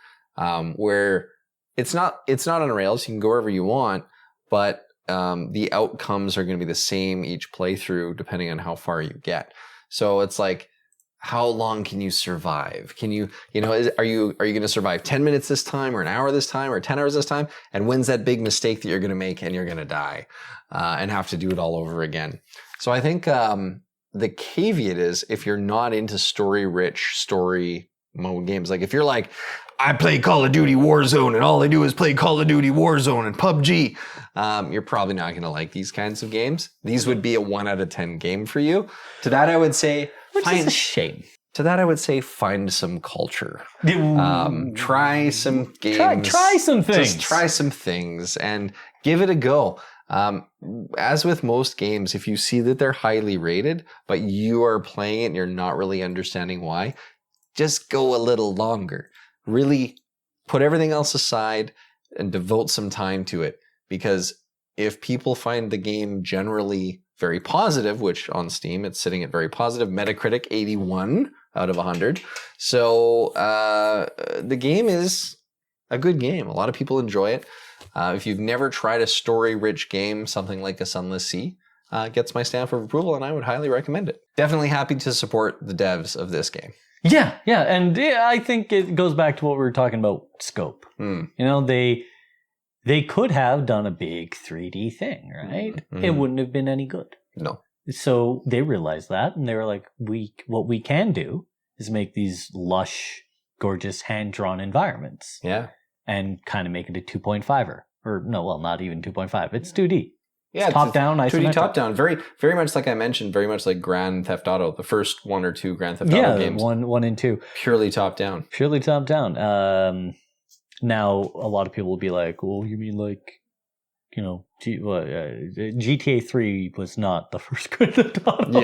where it's not on rails. You can go wherever you want, but the outcomes are going to be the same each playthrough depending on how far you get. So it's like, how long can you survive? Can you, are you going to survive 10 minutes this time, or an hour this time, or 10 hours this time? And when's that big mistake that you're going to make and you're going to die and have to do it all over again? So I think the caveat is, if you're not into story-rich story mode games, like if you're like, I play Call of Duty Warzone and all I do is play Call of Duty Warzone and PUBG, you're probably not going to like these kinds of games. These would be a 1 out of 10 game for you. To that I would say, which is a shame. To that I would say, find some culture. Try some games. Try some things. Just try some things and give it a go. As with most games, if you see that they're highly rated, but you are playing it and you're not really understanding why, just go a little longer. Really put everything else aside and devote some time to it. Because if people find the game generally very positive, which on Steam it's sitting at very positive, Metacritic 81 out of 100. So the game is a good game. A lot of people enjoy it. If you've never tried a story-rich game, something like A Sunless Sea gets my stamp of approval, and I would highly recommend it. Definitely happy to support the devs of this game. Yeah, and I think it goes back to what we were talking about, scope. They could have done a big 3D thing, right? It wouldn't have been any good. No. So they realized that, and they were like, what we can do is make these lush, gorgeous, hand-drawn environments. Yeah. And kind of make it a 2.5er. Or no, well, not even 2.5. It's 2D. Yeah, it's top-down, isometric. 2D top-down. Very, very much like I mentioned, very much like Grand Theft Auto, the first 1 or 2 Grand Theft Auto games. Yeah, 1 and 2. Purely top-down. Purely top-down. Now, a lot of people will be like, well, you mean like, GTA 3 was not the first Grand Theft Auto.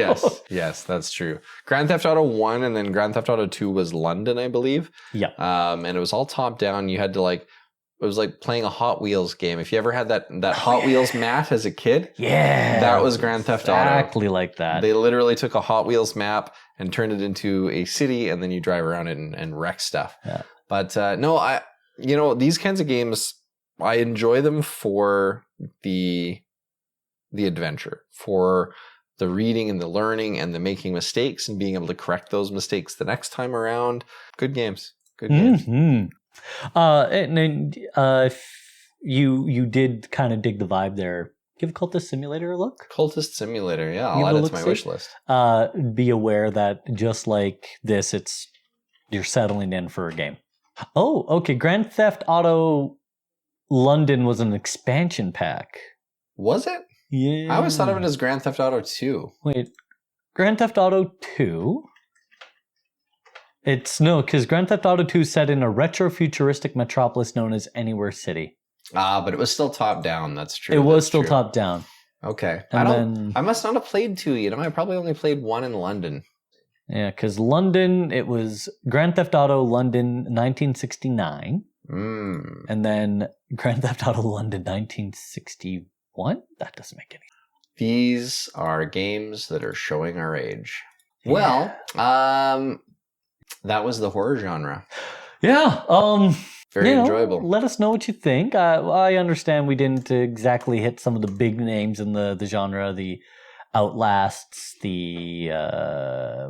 Yes, that's true. Grand Theft Auto 1 and then Grand Theft Auto 2 was London, I believe. Yeah. And it was all top-down. You had to it was like playing a Hot Wheels game. If you ever had that Hot Wheels map as a kid, that was Grand Theft Auto. Exactly like that. They literally took a Hot Wheels map and turned it into a city, and then you drive around it and wreck stuff. Yeah. But no, these kinds of games, I enjoy them for the adventure, for the reading and the learning and the making mistakes and being able to correct those mistakes the next time around. Good games. Good games. Mm-hmm. You did kind of dig the vibe there. Give Cultist Simulator a look. Cultist Simulator, yeah. I'll add it to my wish list. Be aware that just like this, you're settling in for a game. Oh, okay. Grand Theft Auto London was an expansion pack. Was it? Yeah. I always thought of it as Grand Theft Auto 2. Wait, Grand Theft Auto 2? Because Grand Theft Auto 2 is set in a retro-futuristic metropolis known as Anywhere City. But it was still top-down, that's true. It was still top-down. Okay. And I must not have played 2, I probably only played 1 in London. Yeah, because London, it was Grand Theft Auto London 1969. And then Grand Theft Auto London 1961? That doesn't make any sense. These are games that are showing our age. Yeah. Well, that was the horror genre. Yeah. Very enjoyable. Let us know what you think. I understand we didn't exactly hit some of the big names in the genre, the Outlasts, the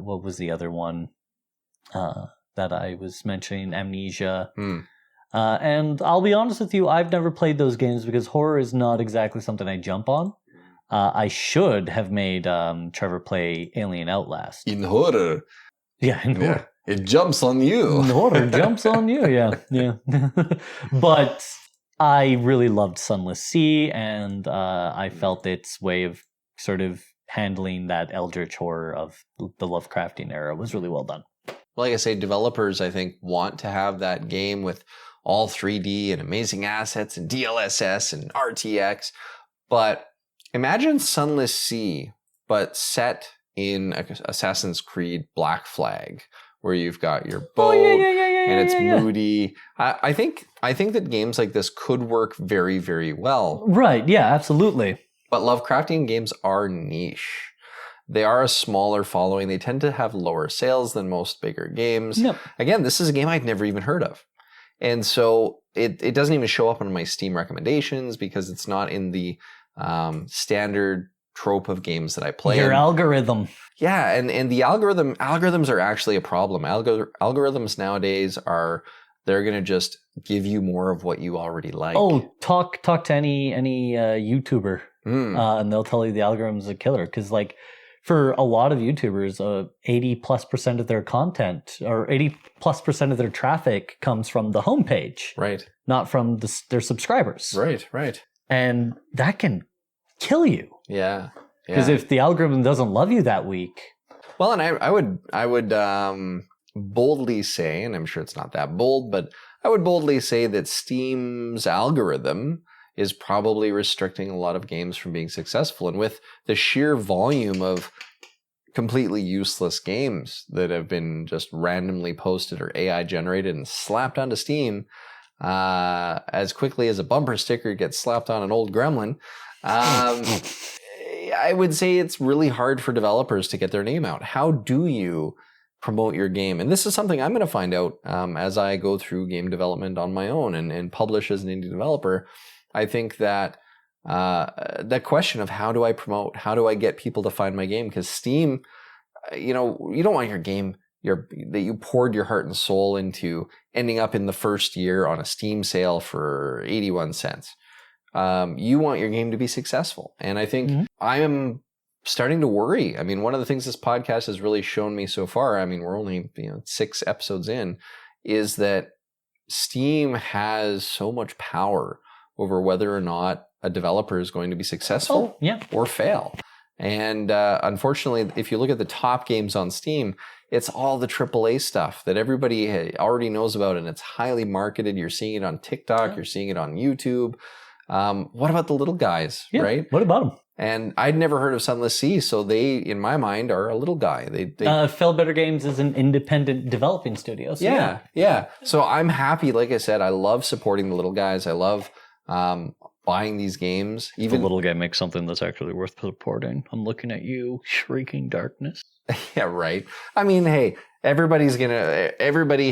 what was the other one that I was mentioning? Amnesia. And I'll be honest with you, I've never played those games because horror is not exactly something I jump on. I should have made Trevor play Alien Outlast. In horror. Yeah, in horror. It jumps on you. In horror jumps on you, yeah. But I really loved Sunless Sea, and I felt its way of sort of handling that eldritch horror of the Lovecraftian era was really well done. Like I say, developers, I think, want to have that game with all 3D and amazing assets and DLSS and RTX. But imagine Sunless Sea, but set in Assassin's Creed Black Flag, where you've got your boat and it's moody. I think that games like this could work very, very well. Right, yeah, absolutely. But Lovecraftian games are niche. They are a smaller following. They tend to have lower sales than most bigger games. Yep. Again, this is a game I'd never even heard of. And so it doesn't even show up on my Steam recommendations because it's not in the standard trope of games that I play. Your algorithm. Yeah, and the algorithms are actually a problem. Algorithms nowadays they're going to just give you more of what you already like. Oh, talk to any YouTuber, and they'll tell you the algorithm's a killer. Because like for a lot of YouTubers, 80+% of their content or 80+% of their traffic comes from the homepage, right? Not from their subscribers, right. And that can kill you. Yeah. Because if the algorithm doesn't love you that week. Well, and I would boldly say, and I'm sure it's not that bold, but I would boldly say that Steam's algorithm is probably restricting a lot of games from being successful. And with the sheer volume of completely useless games that have been just randomly posted or AI generated and slapped onto Steam, as quickly as a bumper sticker gets slapped on an old gremlin, I would say it's really hard for developers to get their name out. How do you promote your game? And this is something I'm going to find out as I go through game development on my own and publish as an indie developer. I think that that question of how do I promote, how do I get people to find my game? Because Steam, you don't want your game that you poured your heart and soul into ending up in the first year on a Steam sale for 81 cents. You want your game to be successful. And I think I am starting to worry. I mean, one of the things this podcast has really shown me so far, I mean, we're only 6 episodes in, is that Steam has so much power over whether or not a developer is going to be successful or fail. And unfortunately, if you look at the top games on Steam, it's all the AAA stuff that everybody already knows about, and it's highly marketed. You're seeing it on TikTok, you're seeing it on YouTube. What about the little guys, right? What about them? And I'd never heard of Sunless Sea, so they, in my mind, are a little guy. They Fell Better Games is an independent developing studio. So yeah. So I'm happy. Like I said, I love supporting the little guys. I love buying these games. Even the little guy makes something that's actually worth supporting. I'm looking at you, Shrieking Darkness. Yeah, right. I mean, hey, everybody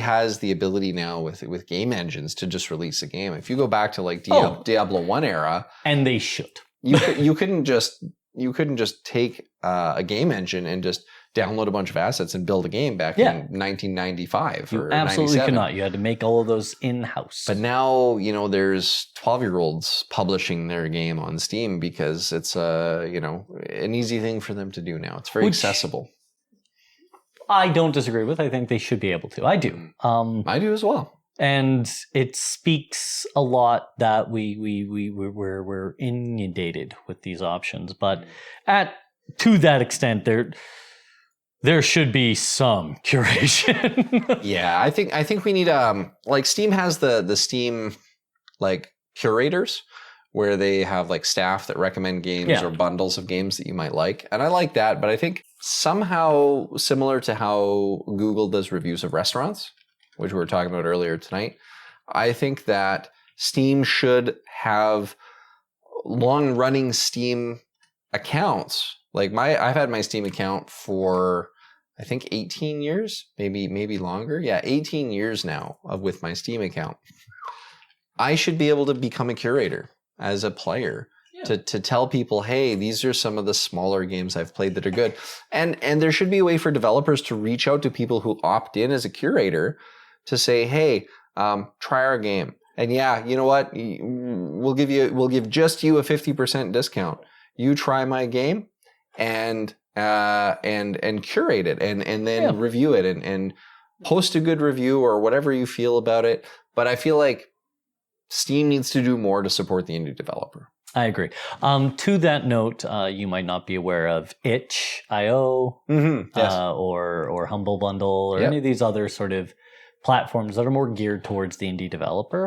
has the ability now with game engines to just release a game. If you go back to like Diablo 1 era, and they should. You couldn't just take a game engine and just download a bunch of assets and build a game back in 1995 or 97. Absolutely could not. You had to make all of those in-house. But now, there's 12-year-olds publishing their game on Steam because it's an easy thing for them to do now. It's very accessible. I don't disagree with. I think they should be able to. I do. I do as well. And it speaks a lot that we're inundated with these options. But to that extent, there should be some curation. Yeah, I think we need like Steam has the Steam like curators where they have like staff that recommend games or bundles of games that you might like. And I like that, but I think somehow similar to how Google does reviews of restaurants, which we were talking about earlier tonight, I think that Steam should have long-running Steam accounts. Like I've had my Steam account for I think 18 years, maybe longer. Yeah, 18 years now with my Steam account. I should be able to become a curator as a player to tell people, hey, these are some of the smaller games I've played that are good. And there should be a way for developers to reach out to people who opt in as a curator to say, hey, try our game. And yeah, you know what? We'll give just you a 50% discount. You try my game and curate it and then review it and post a good review or whatever you feel about it. But I feel like Steam needs to do more to support the indie developer. I agree. To that note, you might not be aware of itch.io or Humble Bundle or any of these other sort of platforms that are more geared towards the indie developer.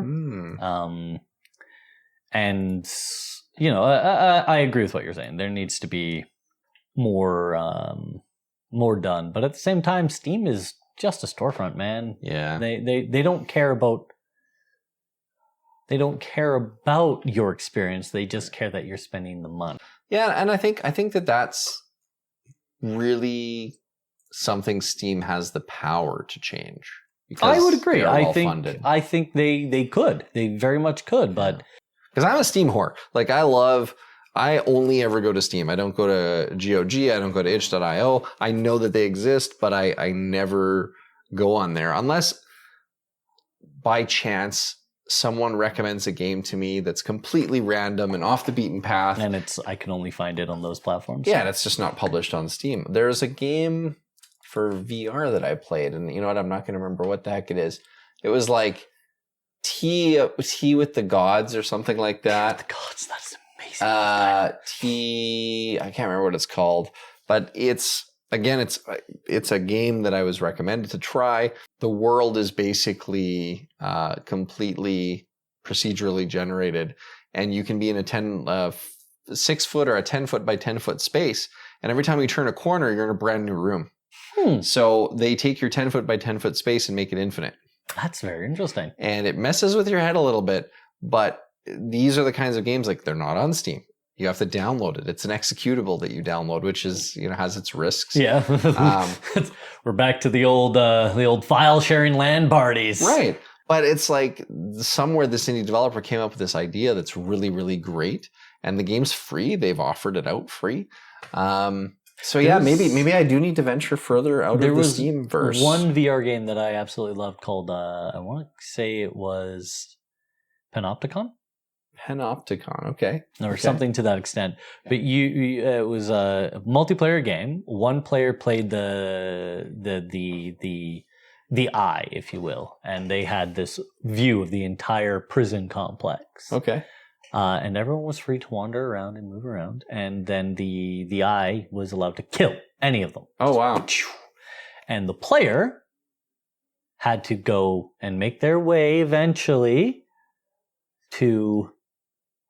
And, you know, I agree with what you're saying. There needs to be more done. But at the same time, Steam is just a storefront, man. Yeah. They don't care about... They don't care about your experience. They just care that you're spending the money. Yeah, and I think that that's really something Steam has the power to change. I would agree. I think they could. They very much could, but because I'm a Steam whore. Like I only ever go to Steam. I don't go to GOG. I don't go to itch.io. I know that they exist, but I never go on there unless by chance someone recommends a game to me that's completely random and off the beaten path. And I can only find it on those platforms. Yeah, and it's just not published on Steam. There's a game for VR that I played, and you know what? I'm not going to remember what the heck it is. It was like Tea with the Gods or something like that. The Gods, that's amazing. I can't remember what it's called, but it's a game that I was recommended to try. The world is basically completely procedurally generated, and you can be in a 6 foot or a 10 foot by 10 foot space, and every time you turn a corner, you're in a brand new room. So they take your 10 foot by 10 foot space and make it infinite. That's very interesting. And it messes with your head a little bit, but these are the kinds of games, like, they're not on Steam. You have to download it. It's an executable that you download, which is, you know, has its risks. Yeah. We're back to the old file sharing LAN parties. Right. But it's like somewhere this indie developer came up with this idea that's really, really great. And the game's free. They've offered it out free. So yeah, maybe I do need to venture further out of the Steam verse. One VR game that I absolutely loved called, I want to say it was Panopticon? Panopticon, okay. Or something to that extent. But it was a multiplayer game. One player played the eye, if you will, and they had this view of the entire prison complex. Okay. And everyone was free to wander around and move around, and then the eye was allowed to kill any of them. Oh wow. And the player had to go and make their way eventually to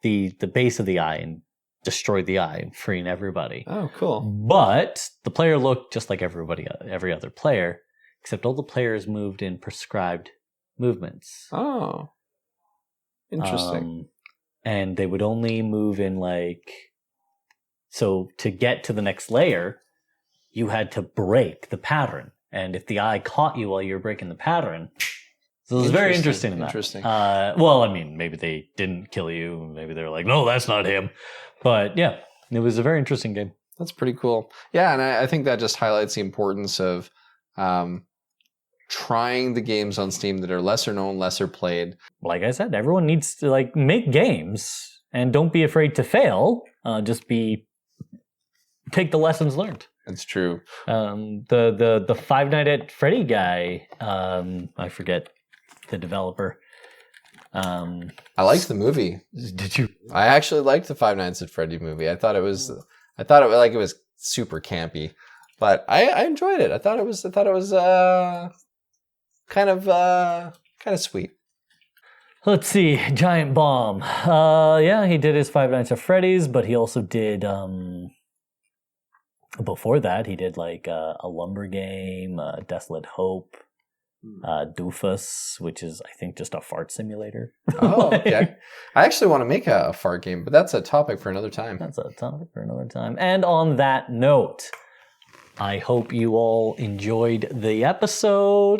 the base of the eye and destroy the eye, freeing everybody. Oh, cool. But the player looked just like every other player, except all the players moved in prescribed movements. Oh, interesting. And they would only move in so to get to the next layer, you had to break the pattern. And if the eye caught you while you were breaking the pattern, so it was very interesting in that. Interesting. Well, I mean, maybe they didn't kill you. Maybe they were like, no, that's not him. But yeah, it was a very interesting game. That's pretty cool. Yeah, and I think that just highlights the importance of trying the games on Steam that are lesser known, lesser played. Like I said, everyone needs to make games and don't be afraid to fail. Take the lessons learned. That's true. The Five Nights at Freddy guy, I forget the developer. I liked the movie. Did you? I actually liked the Five Nights at Freddy movie. I thought it was super campy, but I enjoyed it. I thought it was kind of sweet. Let's see, Giant Bomb. Yeah, he did his Five Nights at Freddy's, but he also did before that he did a Lumber game, Desolate Hope, Doofus, which is I think just a fart simulator. Oh, okay. I actually want to make a fart game, but that's a topic for another time. And on that note, I hope you all enjoyed the episode.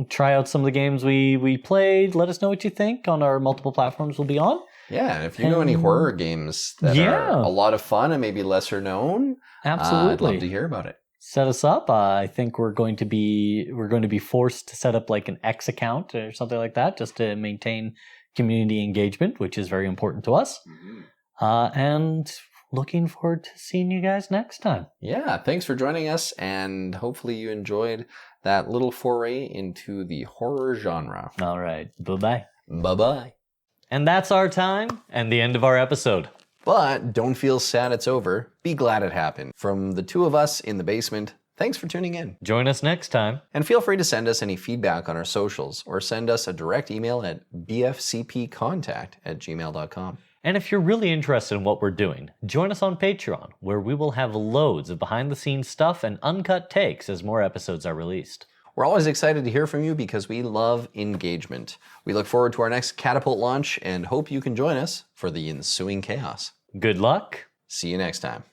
Try out some of the games we played. Let us know what you think on our multiple platforms we'll be on. Yeah, and if you know any horror games that are a lot of fun and maybe lesser known, absolutely, I'd love to hear about it. Set us up. I think we're going to be forced to set up like an X account or something like that, just to maintain community engagement, which is very important to us. And looking forward to seeing you guys next time. Yeah, thanks for joining us, and hopefully you enjoyed that little foray into the horror genre. All right, bye-bye. Bye-bye. And that's our time and the end of our episode. But don't feel sad it's over. Be glad it happened. From the two of us in the basement, thanks for tuning in. Join us next time. And feel free to send us any feedback on our socials or send us a direct email at bfcpcontact@gmail.com. And if you're really interested in what we're doing, join us on Patreon, where we will have loads of behind-the-scenes stuff and uncut takes as more episodes are released. We're always excited to hear from you because we love engagement. We look forward to our next Catapult launch and hope you can join us for the ensuing chaos. Good luck. See you next time.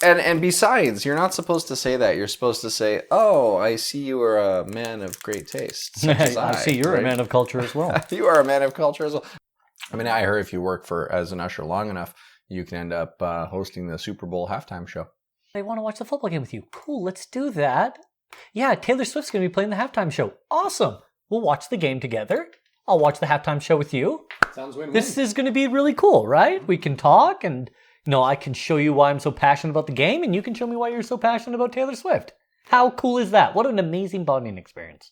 And besides, you're not supposed to say that. You're supposed to say, "Oh, I see you are a man of great taste." Such as I see you're a man of culture as well. You are a man of culture as well. I mean, I heard if you work as an usher long enough, you can end up hosting the Super Bowl halftime show. I want to watch the football game with you. Cool, let's do that. Yeah, Taylor Swift's going to be playing the halftime show. Awesome. We'll watch the game together. I'll watch the halftime show with you. Sounds win-win. This is going to be really cool, right? We can talk and, I can show you why I'm so passionate about the game and you can show me why you're so passionate about Taylor Swift. How cool is that? What an amazing bonding experience.